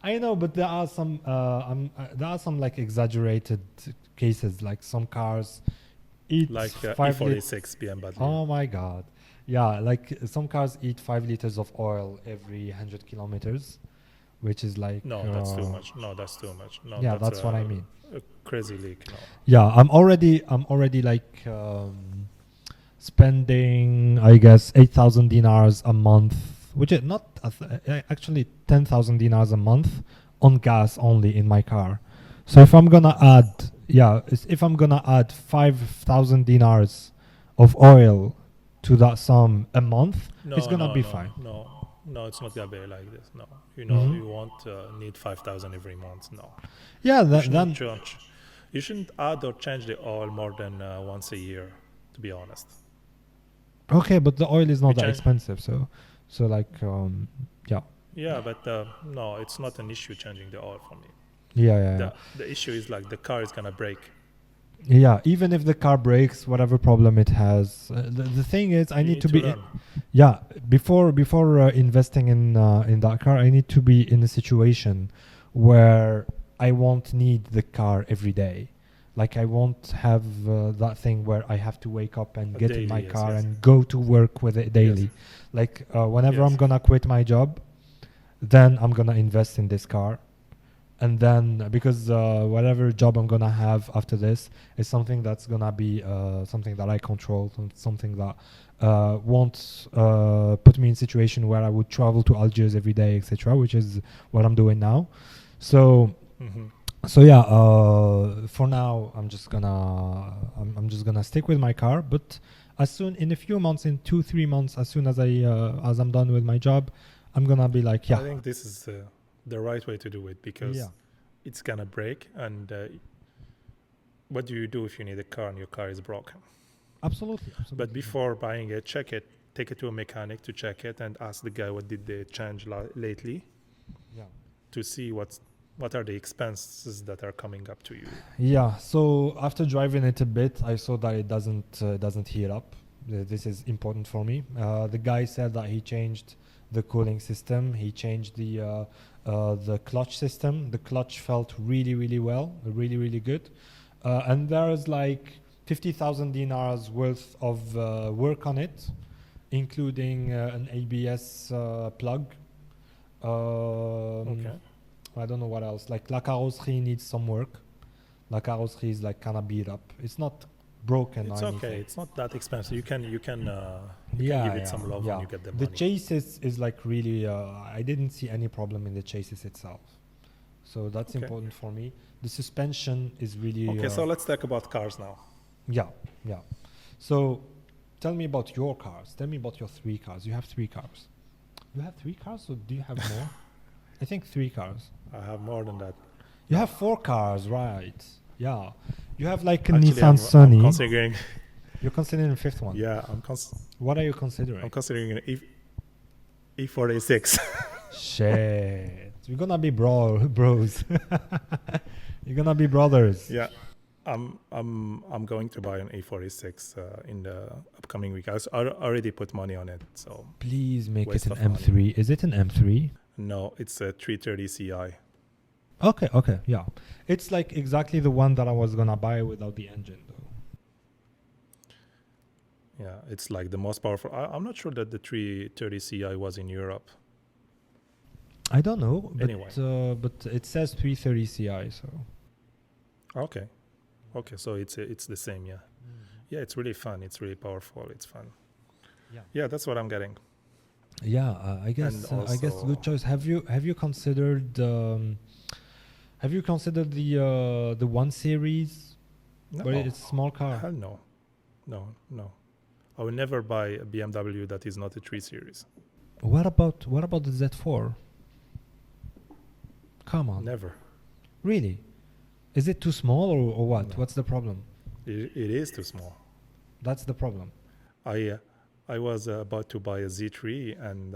I know, but there are some like exaggerated cases. Like some cars eat like 5 liters. E46 BMW. Oh my god. Yeah, like some cars eat 5 liters of oil every 100 kilometers, which is like No, that's too much. No, that's too much. No, yeah, that's what I mean. A crazy leak. No. Yeah, I'm already like spending, I guess, 8,000 dinars a month, which is not actually 10,000 dinars a month on gas only in my car. So if I'm gonna add, if I'm gonna add 5,000 dinars of oil to that sum a month, No, it's gonna no, be no, fine. No, it's not gonna be like this. No, you know, Mhm. you won't need 5,000 every month. No, Yeah, you then shouldn't change. You shouldn't add or change the oil more than once a year. To be honest. okay, but the oil is not You that change- expensive, so like yeah. Yeah, but no, it's not an issue changing the oil for me. Yeah. The issue is like the car is gonna break. Yeah, even if the car breaks, whatever problem it has, the thing is, I You need to be learn. yeah. Before investing in that car, I need to be in a situation where I won't need the car every day. Like I won't have that thing where I have to wake up and get in Daily, my yes, car yes. and go to work with it daily. Like whenever Yes. I'm gonna quit my job, then I'm gonna invest in this car. And then because whatever job I'm gonna have after this is something that's gonna be something that I control, something that won't put me in a situation where I would travel to Algiers every day, etc., which is what I'm doing now. So Mhm. so yeah, for now I'm just gonna stick with my car. But as soon in a few months, in 2-3 months, as soon as I'm done with my job, I'm gonna be like, I yeah, think this is the right way to do it because yeah, it's gonna break. And what do you do if you need a car and your car is broken? absolutely. But before buying it, check it. Take it to a mechanic to check it and ask the guy what did they change lately yeah. to see what are the expenses that are coming up to you. Yeah, so after driving it a bit, I saw that it doesn't heat up. This is important for me. The guy said that he changed the cooling system. He changed the clutch system. The clutch felt really well, really good. And there's like 50,000 dinars worth of work on it, including an ABS plug. Okay. I don't know what else. Like La Carrosserie needs some work. La Carrosserie is like kind of beat up. It's not broken It's or okay. anything. It's not that expensive. You can give it some love yeah. when you get the The money. chassis is like really. I didn't see any problem in the chassis itself, so that's Okay. important for me. The suspension is really. Okay, so let's talk about cars now. Yeah. So, tell me about your cars. Tell me about your 3 cars. You have 3 cars. You have 3 cars, or do you have more? I think 3 cars. I have more than that. You have 4 cars, right? Yeah. You have like a Actually, Nissan Sunny. I'm considering. You're considering a 5th one. Yeah, What are you considering? I'm considering an E46. Shit. We're gonna be bros. You're gonna be brothers. Yeah, I'm going to buy an E46 in the upcoming week. I already put money on it. So Please make Waste it an of money. M3. Is it an M3? no, it's a 330 Ci. Okay, yeah. It's like exactly the one that I was gonna buy without the engine, though. Yeah, it's like the most powerful. I'm not sure that the 330 Ci was in Europe. I don't know, but Anyway. but it says 330 Ci, so. Okay, so it's the same. Yeah, yeah, it's really fun. It's really powerful. It's fun. Yeah, that's what I'm getting. Yeah, I guess also- good choice. Have you considered the 1 Series? No, But it's a small car. hell no. I will never buy a BMW that is not a 3 Series. What about the Z4? Come on. Never. Really? Is it too small or what? No. What's the problem? It is too small. That's the problem. I was about to buy a Z3 and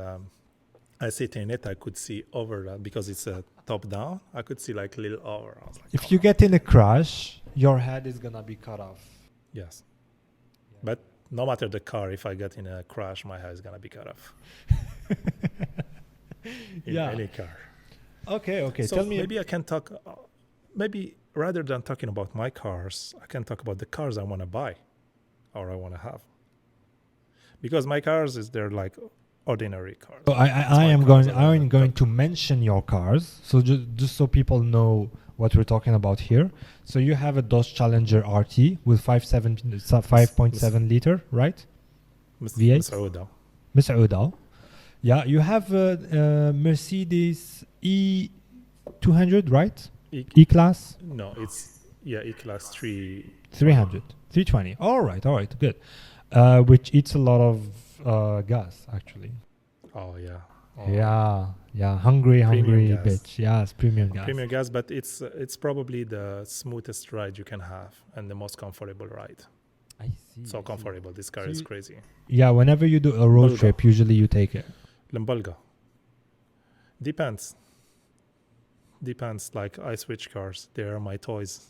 I sit in it. I could see over that because it's top down. I could see like little over. I was like, If you get in a crash, your head is gonna be cut off. yes, but no matter the car, if I get in a crash, my head is gonna be cut off. In any car. Okay. So Tell me. maybe I can talk. Maybe rather than talking about my cars, I can talk about the cars I want to buy, or I want to have. Because my cars they're like ordinary cars. So I'm going to mention your cars. So just so people know what we're talking about here. So you have a Dodge Challenger RT with 5.7 liter, right? V8. مسعودة. Yeah, you have a Mercedes E200, right? E-Class? No, it's E-Class 320. All right, good. Which eats a lot of gas, actually. Oh yeah. Yeah. Hungry gas. bitch. Yeah, it's premium gas. Premium gas, but it's probably the smoothest ride you can have and the most comfortable ride. I see. So comfortable. This car is crazy. Yeah, whenever you do a road trip, usually you take it. Lambalga. Depends. Like I switch cars. They are my toys.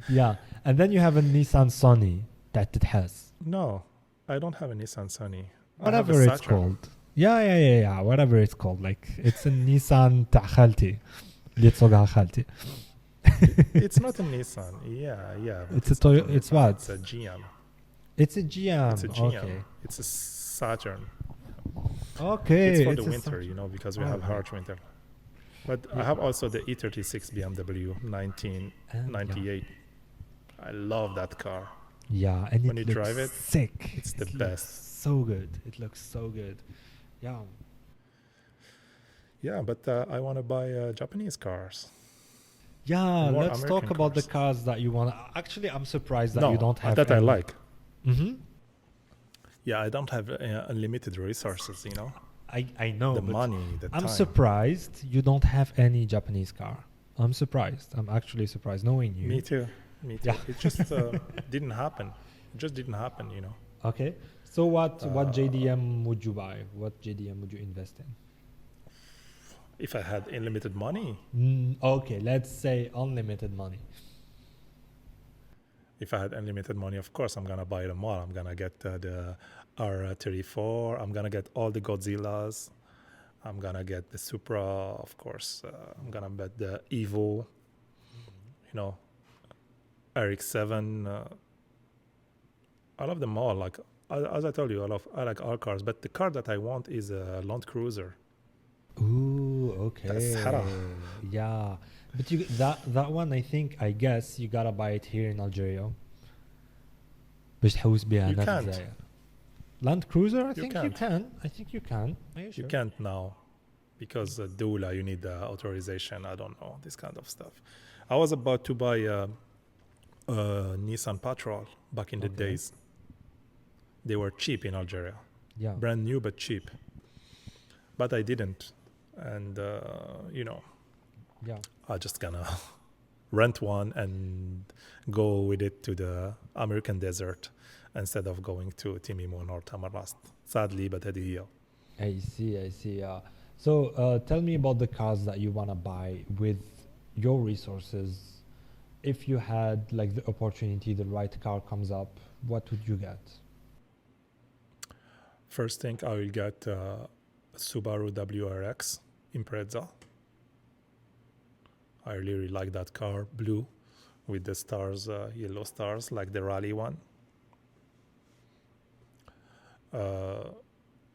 Yeah, and then you have a Nissan Sunny that it has. No, I don't have a Nissan Sunny. Whatever it's called. Yeah. Whatever it's called. Like it's a Nissan تاع خالتي. اللي تسوقها خالتي. It's not a Nissan. Yeah. It's a Toyota. It's what? It's a GM. It's a GM. It's a GM. Okay. It's a Saturn. Okay. It's for the winter, because we have harsh winter. But I have also the E36 BMW 1998. I love that car. Yeah, and when it you looks drive it, sick. it's the best. So good. It looks so good. Yeah. Yeah, but I want to buy Japanese cars. Yeah, More let's American talk about the cars. cars that you want. Actually, I'm surprised that you don't have that any. I like. Mm-hmm. Yeah, I don't have unlimited resources, I know. The but money, the time. I'm surprised you don't have any Japanese car. I'm surprised. I'm actually surprised knowing you. Me too. Yeah. It just didn't happen. It just didn't happen, Okay. So what JDM would you buy? What JDM would you invest in? If I had unlimited money. Okay, let's say unlimited money. If I had unlimited money, of course, I'm going to buy them all. I'm going to get the R34. I'm going to get all the Godzillas. I'm going to get the Supra, of course. I'm going to get the Evo, RX-7. I love them all. Like, as I told you, I like all cars. But the car that I want is a Land Cruiser. Ooh, okay. That's yeah. But that one, I guess you gotta buy it here in Algeria. باش تحوس بها هنا في الجزائر. Land Cruiser, I think you can. Are you sure? You can't now because Doula, you need authorization. I don't know, this kind of stuff. I was about to buy a Nissan Patrol back in the days. They were cheap in Algeria. Yeah. Brand new but cheap. But I didn't. And, Yeah. I'm just gonna rent one and go with it to the American desert instead of going to Timimon or Tamarast. Sadly, but هذه هي. I see. So tell me about the cars that you want to buy with your resources. If you had like the opportunity, the right car comes up, what would you get? First thing, I will get Subaru Wrx Impreza. I really like that car, blue, with the stars, yellow stars, like the rally one.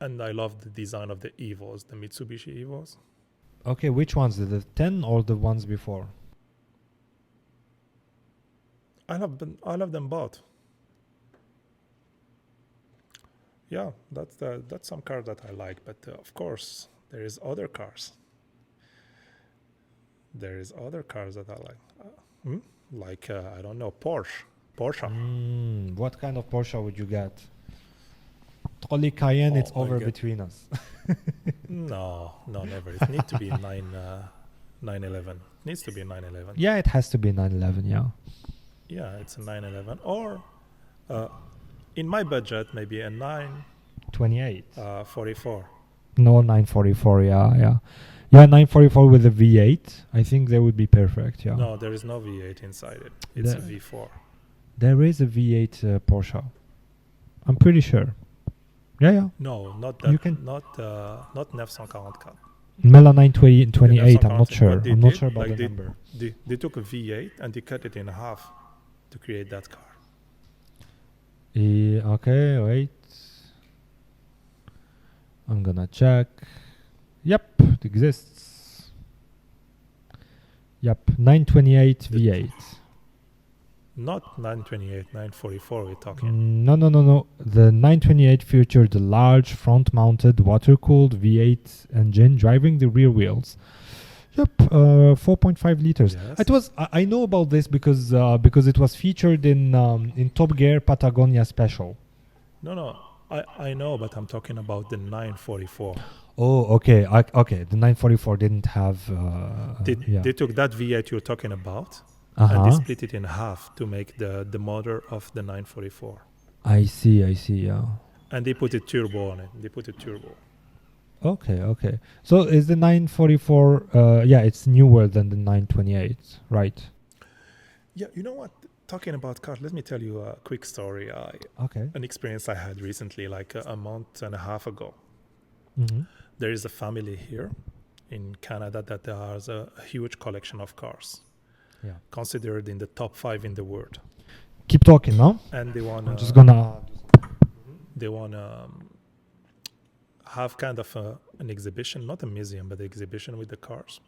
And I love the design of the Evos, the Mitsubishi Evos. Okay, which ones? The 10 or the ones before? I love them both. Yeah, that's some cars that I like, but of course there is other cars. There is other cars that I like, like I don't know, Porsche. What kind of Porsche would you get? تقول لي Cayenne, it's Oh my over God. between us. No, never. It needs to be 911. Needs to be 911. Yeah, it has to be 911, yeah. Yeah, it's a 911. Or in my budget, maybe a 28. 944. No, 944, yeah. Yeah, 944 with a V8. I think they would be perfect, yeah. No, there is no V8 inside it. It's a The- V4. There is a V8 Porsche. I'm pretty sure. Yeah. No, not You that. can- Not 944. Mela 928, I'm not The sure. what they I'm not did, sure about like the number. They took a V8 and they cut it in half to create that car. Okay, wait. I'm gonna check. Yep, it exists. Yep, 928 V8. Not 928, 944 we're talking. No. The 928 featured a large front-mounted water-cooled V8 engine driving the rear wheels. Yep, 4.5 liters. Yes. It was. I know about this because it was featured in Top Gear Patagonia Special. No, I know, but I'm talking about the 944. Oh, okay. Okay, the 944 didn't have. They took that V8 you're talking about and they Uh-huh. split it in half to make the motor of the 944. I see. Yeah. And they put a turbo on it. Okay. So is the 944? Yeah, it's newer than the 928, right? Yeah, you know what? Talking about cars, let me tell you a quick story. Okay. An experience I had recently, like a month and a half ago. Mm-hmm. There is a family here in Canada that has a huge collection of cars, Yeah. considered in the top 5 in the world. Keep talking, no? And they want I'm just gonna. have kind of an exhibition, not a museum, but an exhibition with the cars.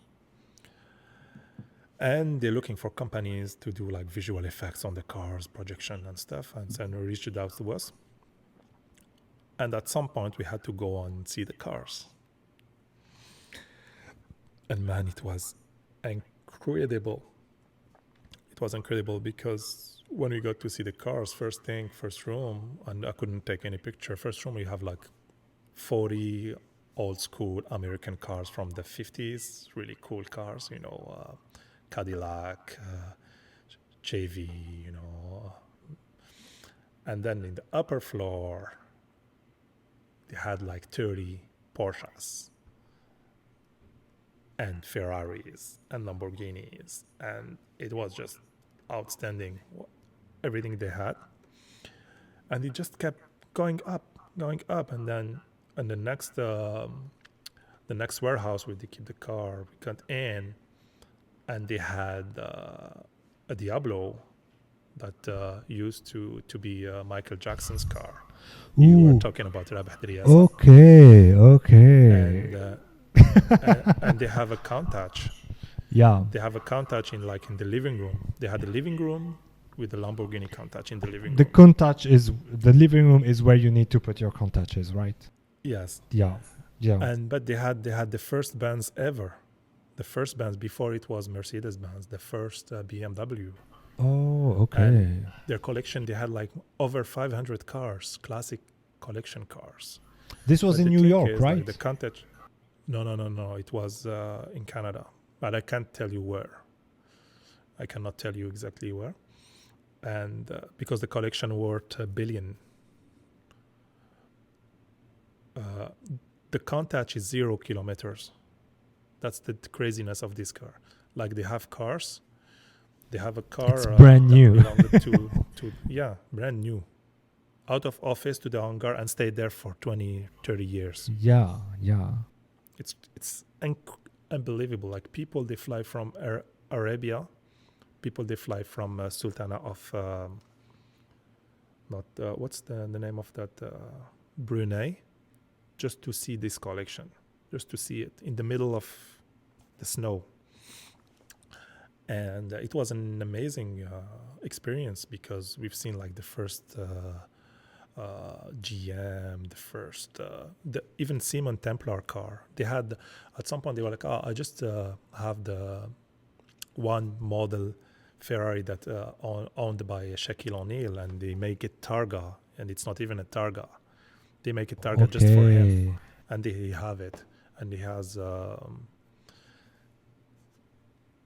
And they're looking for companies to do like visual effects on the cars, projection and stuff. And then they reached out to us. And at some point we had to go and see the cars. And man, it was incredible. It was incredible because when we got to see the cars, first room, and I couldn't take any picture. First room, you have like 40 old school American cars from the 50s, really cool cars, Cadillac, Chevy, And then in the upper floor, they had like 30 Porsches and Ferraris and Lamborghinis. And it was just outstanding, everything they had. And it just kept going up. And then in the next warehouse where they keep the car, we got in, and they had a Diablo that used to be Michael Jackson's car. You were talking about Rabah Driyasa. Okay. And they have a Countach. Yeah. They have a Countach in the living room. They had a living room with the Lamborghini Countach in the living room. The Countach is the living room is where you need to put your Countachs, right? Yes. Yeah. But they had the first Benz ever. The first Benz before it was Mercedes-Benz, the first BMW. Oh, okay. And their collection, they had like over 500 cars, classic collection cars. This was But in the New thing York, is, right? Like the Countach. No. It was in Canada, but I can't tell you where. I cannot tell you exactly where, and because the collection worth $1 billion. The Countach is 0 kilometers. That's the craziness of this car. Like they have cars. They have a car. It's brand that new. belonged to brand new. Out of office to the hangar and stayed there for 20, 30 years. Yeah. It's unbelievable. Like people, they fly from Arabia. People, they fly from Sultana of what's the name of that Brunei, just to see this collection, just to see it in the middle of the snow. And it was an amazing experience because we've seen like the first GM, the first even Simon Templar car. They had at some point they were like, I just have the one model Ferrari that owned by Shaquille O'Neal, and they make it Targa, and it's not even a Targa. They make a target just for him, Okay. and he have it, and he has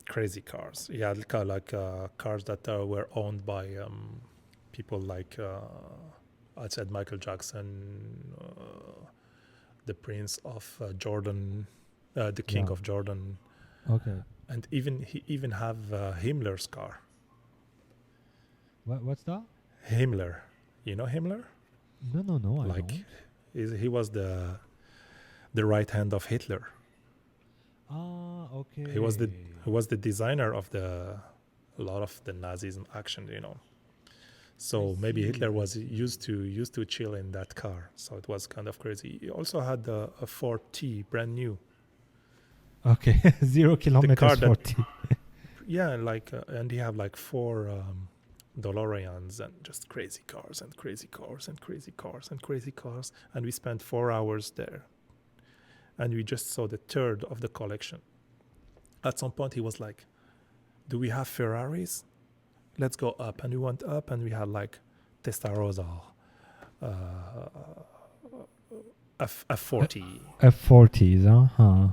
crazy cars. He had cars that were owned by people like I said Michael Jackson, the Prince of Jordan, the King Yeah. of Jordan, Okay. and he even have Himmler's car. What's that? Himmler, you know Himmler? No, I Like don't. he was the right hand of Hitler. Okay. He was the designer of a lot of the Nazism action, you know. So maybe Hitler was used to chill in that car. So it was kind of crazy. He also had a Ford T, brand new. Okay. 0 kilometers that- 40. Yeah, and he have like 4 DeLoreans and just crazy cars and crazy cars and crazy cars and crazy cars. And we spent 4 hours there. And we just saw the third of the collection. At some point, he was like, "Do we have Ferraris? Let's go up." And we went up, and we had like Testarossa, F40. F40s, huh?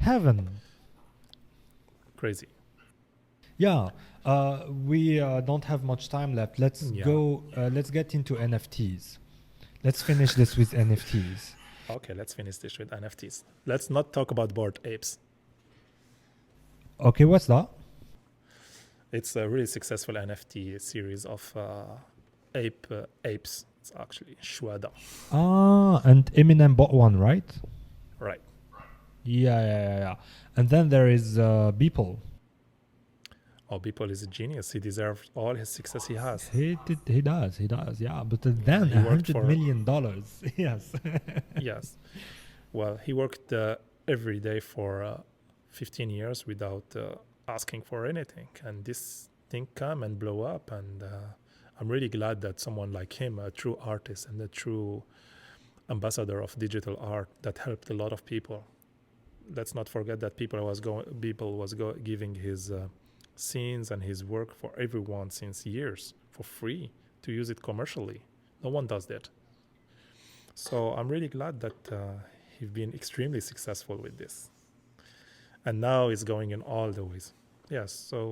Heaven. Crazy. Yeah. We don't have much time left. Let's Yeah. go. Let's get into NFTs. Let's finish this with NFTs. Okay, let's finish this with NFTs. Let's not talk about Bored Apes. Okay, what's that? It's a really successful NFT series of apes. It's actually Shuada. And Eminem bought one, right? Right. Yeah. And then there is Beeple. Oh, Beeple is a genius. He deserves all his success he has. He does. Yeah, but then he worked $100 million. Yes. Yes. Well, he worked every day for 15 years without asking for anything. And this thing come and blow up. And I'm really glad that someone like him, a true artist and a true ambassador of digital art that helped a lot of people. Let's not forget that people was giving his scenes and his work for everyone since years for free to use it commercially. No one does that. So I'm really glad that he's been extremely successful with this, and now it's going in all the ways. Yes. So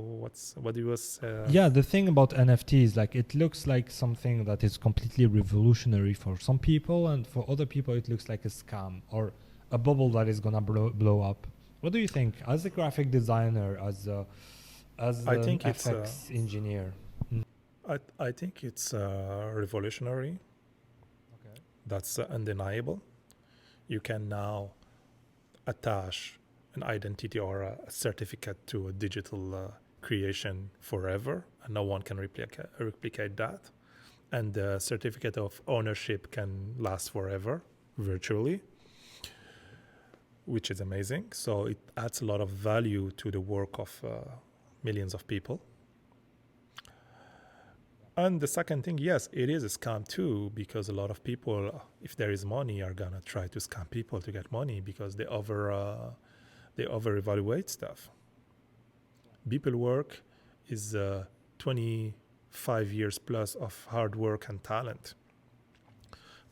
what you was? Yeah, the thing about NFTs, like it looks like something that is completely revolutionary for some people, and for other people it looks like a scam or a bubble that is gonna blow up. What do you think, as a graphic designer, as I an think it's FX engineer? I think it's revolutionary. Okay. That's undeniable. You can now attach an identity or a certificate to a digital creation forever, and no one can replicate that. And the certificate of ownership can last forever virtually, which is amazing. So it adds a lot of value to the work of millions of people. And the second thing, yes, it is a scam too, because a lot of people, if there is money, are gonna try to scam people to get money because they over-evaluate stuff. People work is 25 years plus of hard work and talent.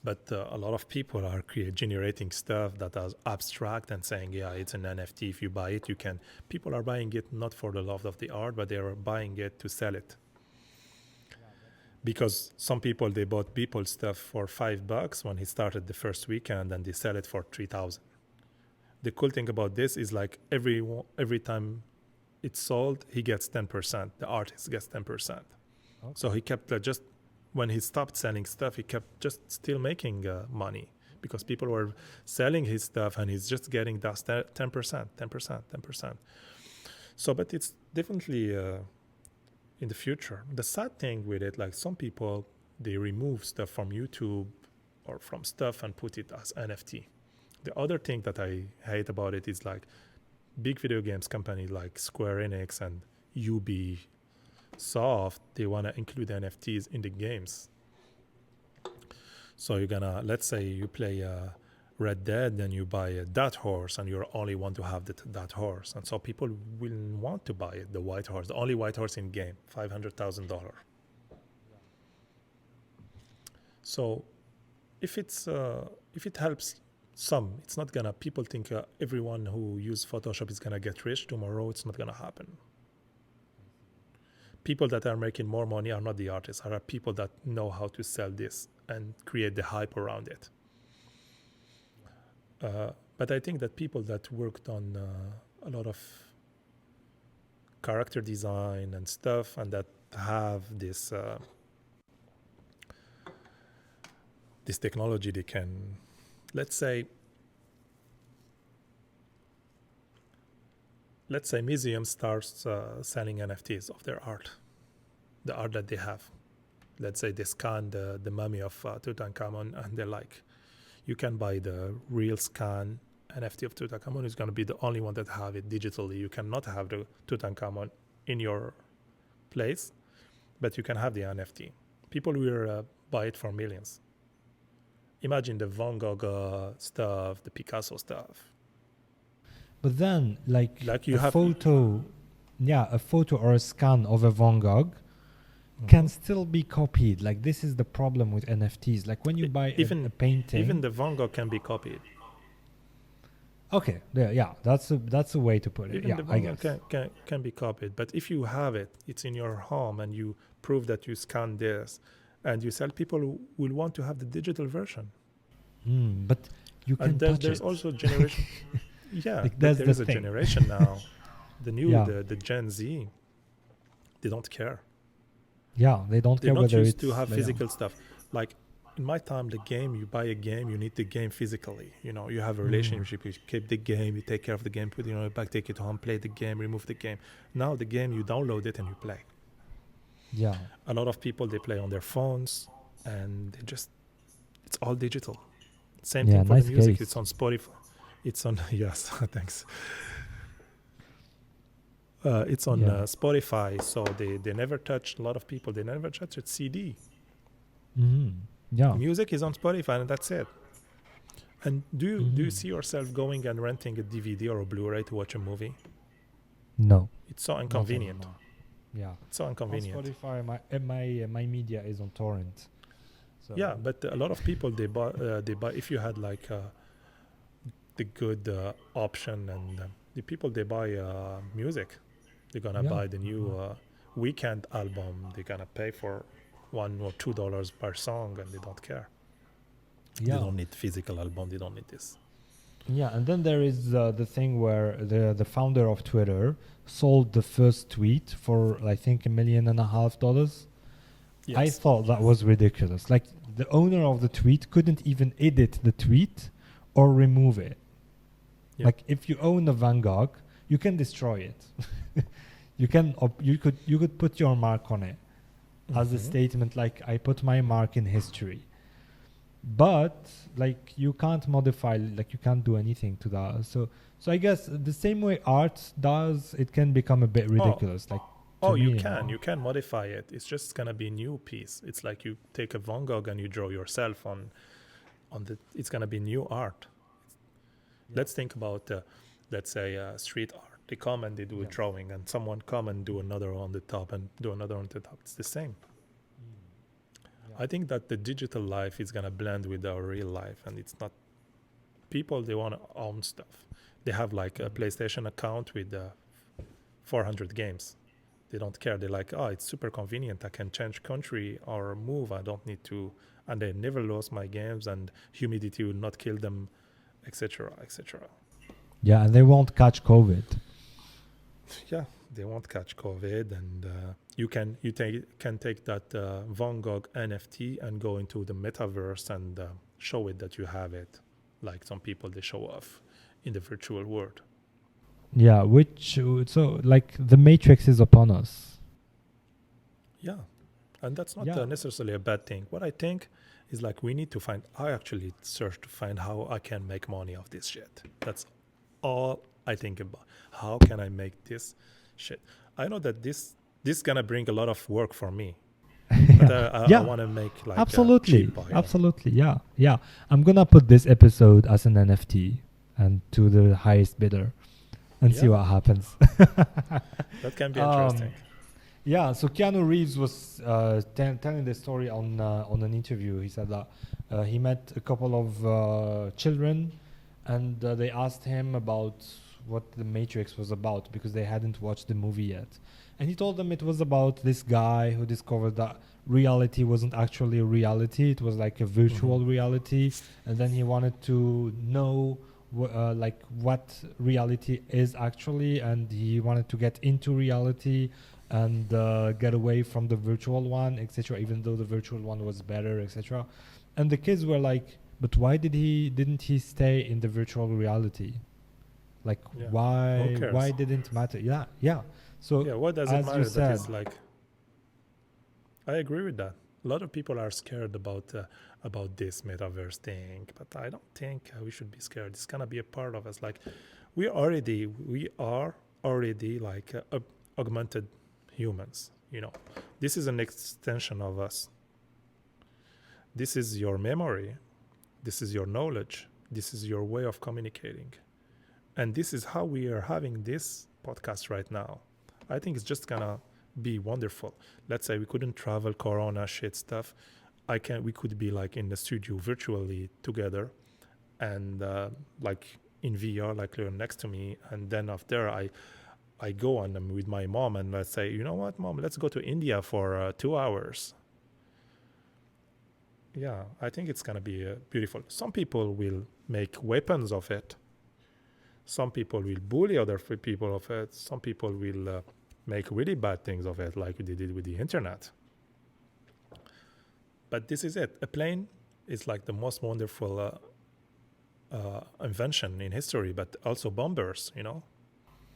But a lot of people are generating stuff that is abstract and saying, yeah, it's an NFT. If you buy it, you can. People are buying it not for the love of the art, but they are buying it to sell it. Because some people, they bought Beeple stuff for $5 when he started the first weekend, and they sell it for 3,000. The cool thing about this is like every time it's sold, he gets 10%. The artist gets 10%. Okay. So he kept just when he stopped selling stuff, he kept just still making money because people were selling his stuff, and he's just getting that 10%. So, but it's definitely in the future. The sad thing with it, like some people, they remove stuff from YouTube or from stuff and put it as NFT. The other thing that I hate about it is like big video games company like Square Enix and Ubisoft, they want to include NFTs in the games. So you're gonna, let's say you play Red Dead, then you buy that horse, and you only want to have that horse, and so people will want to buy it, the white horse, the only white horse in game, $500,000. So if it helps some, it's not gonna. People think everyone who use Photoshop is gonna get rich tomorrow. It's not gonna happen. People that are making more money are not the artists, are people that know how to sell this and create the hype around it. But I think that people that worked on a lot of character design and stuff, and that have this this technology, they can, let's say museum starts selling NFTs of their art, the art that they have. Let's say they scan the mummy of Tutankhamun, and they're like, you can buy the real scan NFT of Tutankhamun. It's going to be the only one that have it digitally. You cannot have the Tutankhamun in your place, but you can have the NFT. People will buy it for millions. Imagine the Van Gogh stuff, the Picasso stuff. But then, like you a have photo or a scan of a Van Gogh can still be copied. Like, this is the problem with NFTs. Like, when you buy a painting, even the Van Gogh can be copied. Okay, that's a way to put it. Even the Van Gogh can be copied. But if you have it, it's in your home, and you prove that you scanned this, and you sell, people will want to have the digital version. But you can touch it. There's also generation. Yeah, like, but there is a generation now. The new, the Gen Z, they don't care. Yeah, they don't care whether it's... They're not used to have physical stuff. Like, in my time, the game, you buy a game, you need the game physically. You know, you have a relationship, you keep the game, you take care of the game, put it on your back, take it home, play the game, remove the game. Now the game, you download it and you play. Yeah. A lot of people, they play on their phones, and it's all digital. Same thing for the music. It's on Spotify. It's on, yes, thanks. It's on Spotify, so they never touch, a lot of people, they never touch a CD. Yeah. Music is on Spotify, and that's it. And do you see yourself going and renting a DVD or a Blu-ray to watch a movie? No. It's so inconvenient. Yeah. It's so inconvenient. On Spotify, my media is on torrent. So yeah, but a lot of people, they buy if you had like the good option, and the people, they buy music. They're gonna buy the new Weekend album. They're gonna pay for $1 or $2 per song, and they don't care. They don't need physical album. They don't need this. Yeah, and then there is the thing where the founder of Twitter sold the first tweet for, I think, $1.5 million. Yes. I thought that was ridiculous. Like, the owner of the tweet couldn't even edit the tweet or remove it. Yeah. Like, if you own a Van Gogh, you can destroy it. you could put your mark on it as a statement, like, I put my mark in history. But like, you can't modify, like, you can't do anything to that. So I guess the same way art does, it can become a bit ridiculous. You can modify it. It's just gonna be a new piece. It's like you take a Van Gogh and you draw yourself on the. It's gonna be new art. Let's think about let's say street art. They come and they do a drawing, and someone come and do another on the top and do another on the top. It's the same. I think that the digital life is going to blend with our real life, and it's not... People, they want to own stuff. They have like a PlayStation account with 400 games. They don't care. They're like, it's super convenient. I can change country or move. I don't need to... And they never lost my games, and humidity will not kill them, etc., etc. Yeah, and they won't catch COVID. Yeah, they won't catch COVID, and you can take that Van Gogh NFT and go into the metaverse and show it that you have it, like some people, they show off in the virtual world. Yeah, so like the Matrix is upon us. Yeah, and that's not necessarily a bad thing. What I think is, like, we need to find... I actually search to find how I can make money off this shit. That's all I think about. How can I make this shit? I know that this is gonna bring a lot of work for me, but I want to make like absolutely. Yeah. I'm gonna put this episode as an NFT and to the highest bidder and see what happens. That can be interesting. Yeah, so Keanu Reeves was telling the story on an interview. He said that he met a couple of children, and they asked him about what the Matrix was about because they hadn't watched the movie yet. And he told them it was about this guy who discovered that reality wasn't actually a reality; it was like a virtual reality. And then he wanted to know like what reality is actually, and he wanted to get into reality and get away from the virtual one, etc. Even though the virtual one was better, etc. And the kids were like, "But why didn't he stay in the virtual reality? Like, Yeah. Who why cares? didn't matter?" Yeah, yeah. So Yeah, what does it as you matter that said, it's like? I agree with that. A lot of people are scared about this metaverse thing, but I don't think we should be scared. It's gonna be a part of us. Like, we are already like augmented humans. You know, this is an extension of us. This is your memory. This is your knowledge. This is your way of communicating, and this is how we are having this podcast right now. I think it's just gonna be wonderful. Let's say we couldn't travel, corona shit stuff. We could be like in the studio virtually together, and like in VR, like you're next to me, and then after I go on with my mom, and let's say, you know what, mom, let's go to India for 2 hours. Yeah, I think it's gonna be beautiful. Some people will make weapons of it. Some people will bully other people of it. Some people will make really bad things of it, like they did with the internet. But this is it. A plane is like the most wonderful invention in history, but also bombers, you know?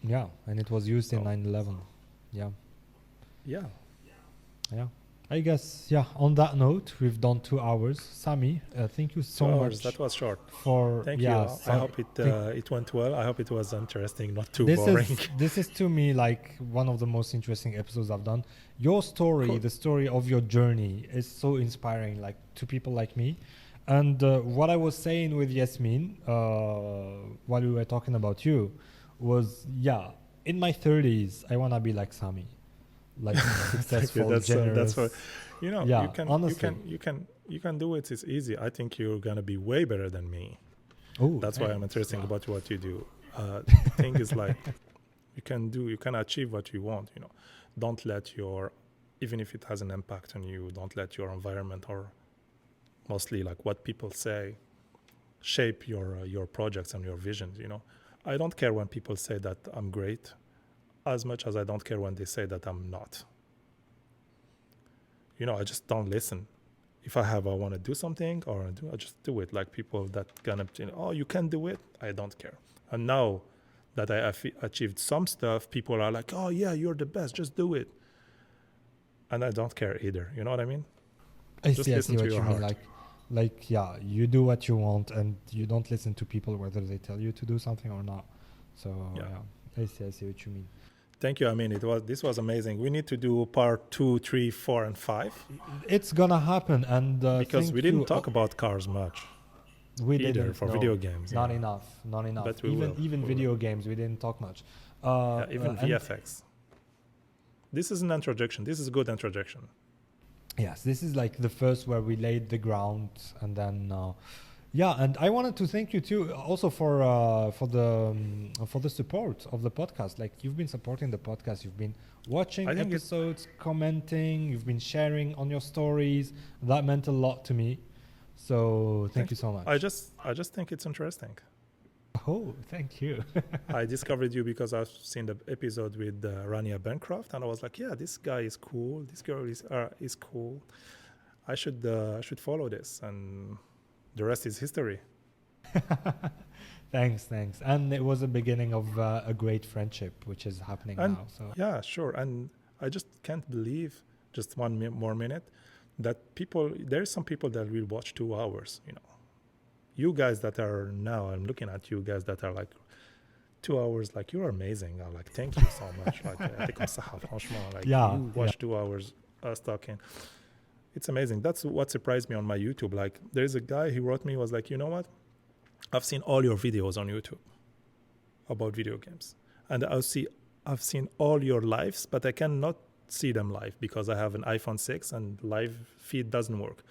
yeah, and it was used in So, 9/11. Yeah, yeah. yeah. I guess, yeah, on that note, we've done 2 hours. Sami, thank you so 2 hours, much that was short. for, Thank yeah, you. I hope it went well. I hope it was interesting, not too this boring. this is to me like one of the most interesting episodes I've done. Your story, Cool. the story of your journey, is so inspiring, like to people like me. And what I was saying with Yasmin while we were talking about you was, yeah, in my 30s, I wanna be like Sami, like Thank you. successful, generous. That's what, you know. Yeah, honestly. You can do it. It's easy. I think you're gonna be way better than me. Oh, That's why I'm thanks. interested Wow. about what you do. The thing is like you can achieve what you want. You know, don't let even if it has an impact on you, don't let your environment or mostly like what people say shape your projects and your visions. You know, I don't care when people say that I'm great, as much as I don't care when they say that I'm not. You know, I just don't listen. If I want to do something or I just do it. Like people that gonna, oh, you can do it. I don't care. And now that I achieved some stuff, people are like, oh yeah, you're the best. Just do it. And I don't care either. You know what I mean? I Just see listen to what your you mean. heart. Like, yeah, you do what you want, and you don't listen to people whether they tell you to do something or not. So Yeah. yeah, I see what you mean. Thank you. I mean, this was amazing. We need to do part 2, 3, 4, and 5 It's gonna happen, and because thank we didn't you. talk about cars much We either didn't for no, video games. not Yeah. enough, not enough. But we will. Even We video will. games, we didn't talk much. Yeah, even and VFX. This is an introduction. This is a good introduction. yes, this is like the first where we laid the ground, and then yeah, and I wanted to thank you too, also for the support of the podcast. Like, you've been supporting the podcast, you've been watching I think episodes, commenting, you've been sharing on your stories. That meant a lot to me. So thank you so much. I just think it's interesting. Oh, thank you. I discovered you because I've seen the episode with Rania Bancroft, and I was like, yeah, this guy is cool. This girl is cool. I should follow this, and the rest is history. Thanks. And it was the beginning of a great friendship, which is happening And now. So yeah, sure. And I just can't believe, just more minute, that there's some people that will watch 2 hours. You know, you guys that are now, I'm looking at you guys that are like 2 hours. Like, you're amazing. I'm like, thank you so much. Like, يعطيكم الصحة, franchement. Like, Yeah, you watch 2 hours us talking. It's amazing. That's what surprised me on my YouTube. Like, there's a guy, he wrote me, was like, you know what? I've seen all your videos on YouTube about video games, and I've seen all your lives, but I cannot see them live because I have an iPhone 6 and live feed doesn't work.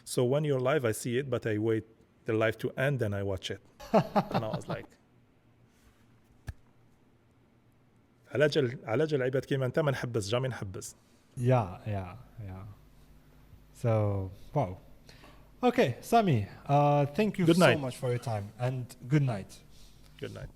So when you're live, I see it, but I wait the live to end, then I watch it. And I was like, على جال لعيبات كيما انت ما نحبس جامي نحبس. Yeah. So, wow. Okay, Samy, thank you Good so night. much for your time and good night. Good night.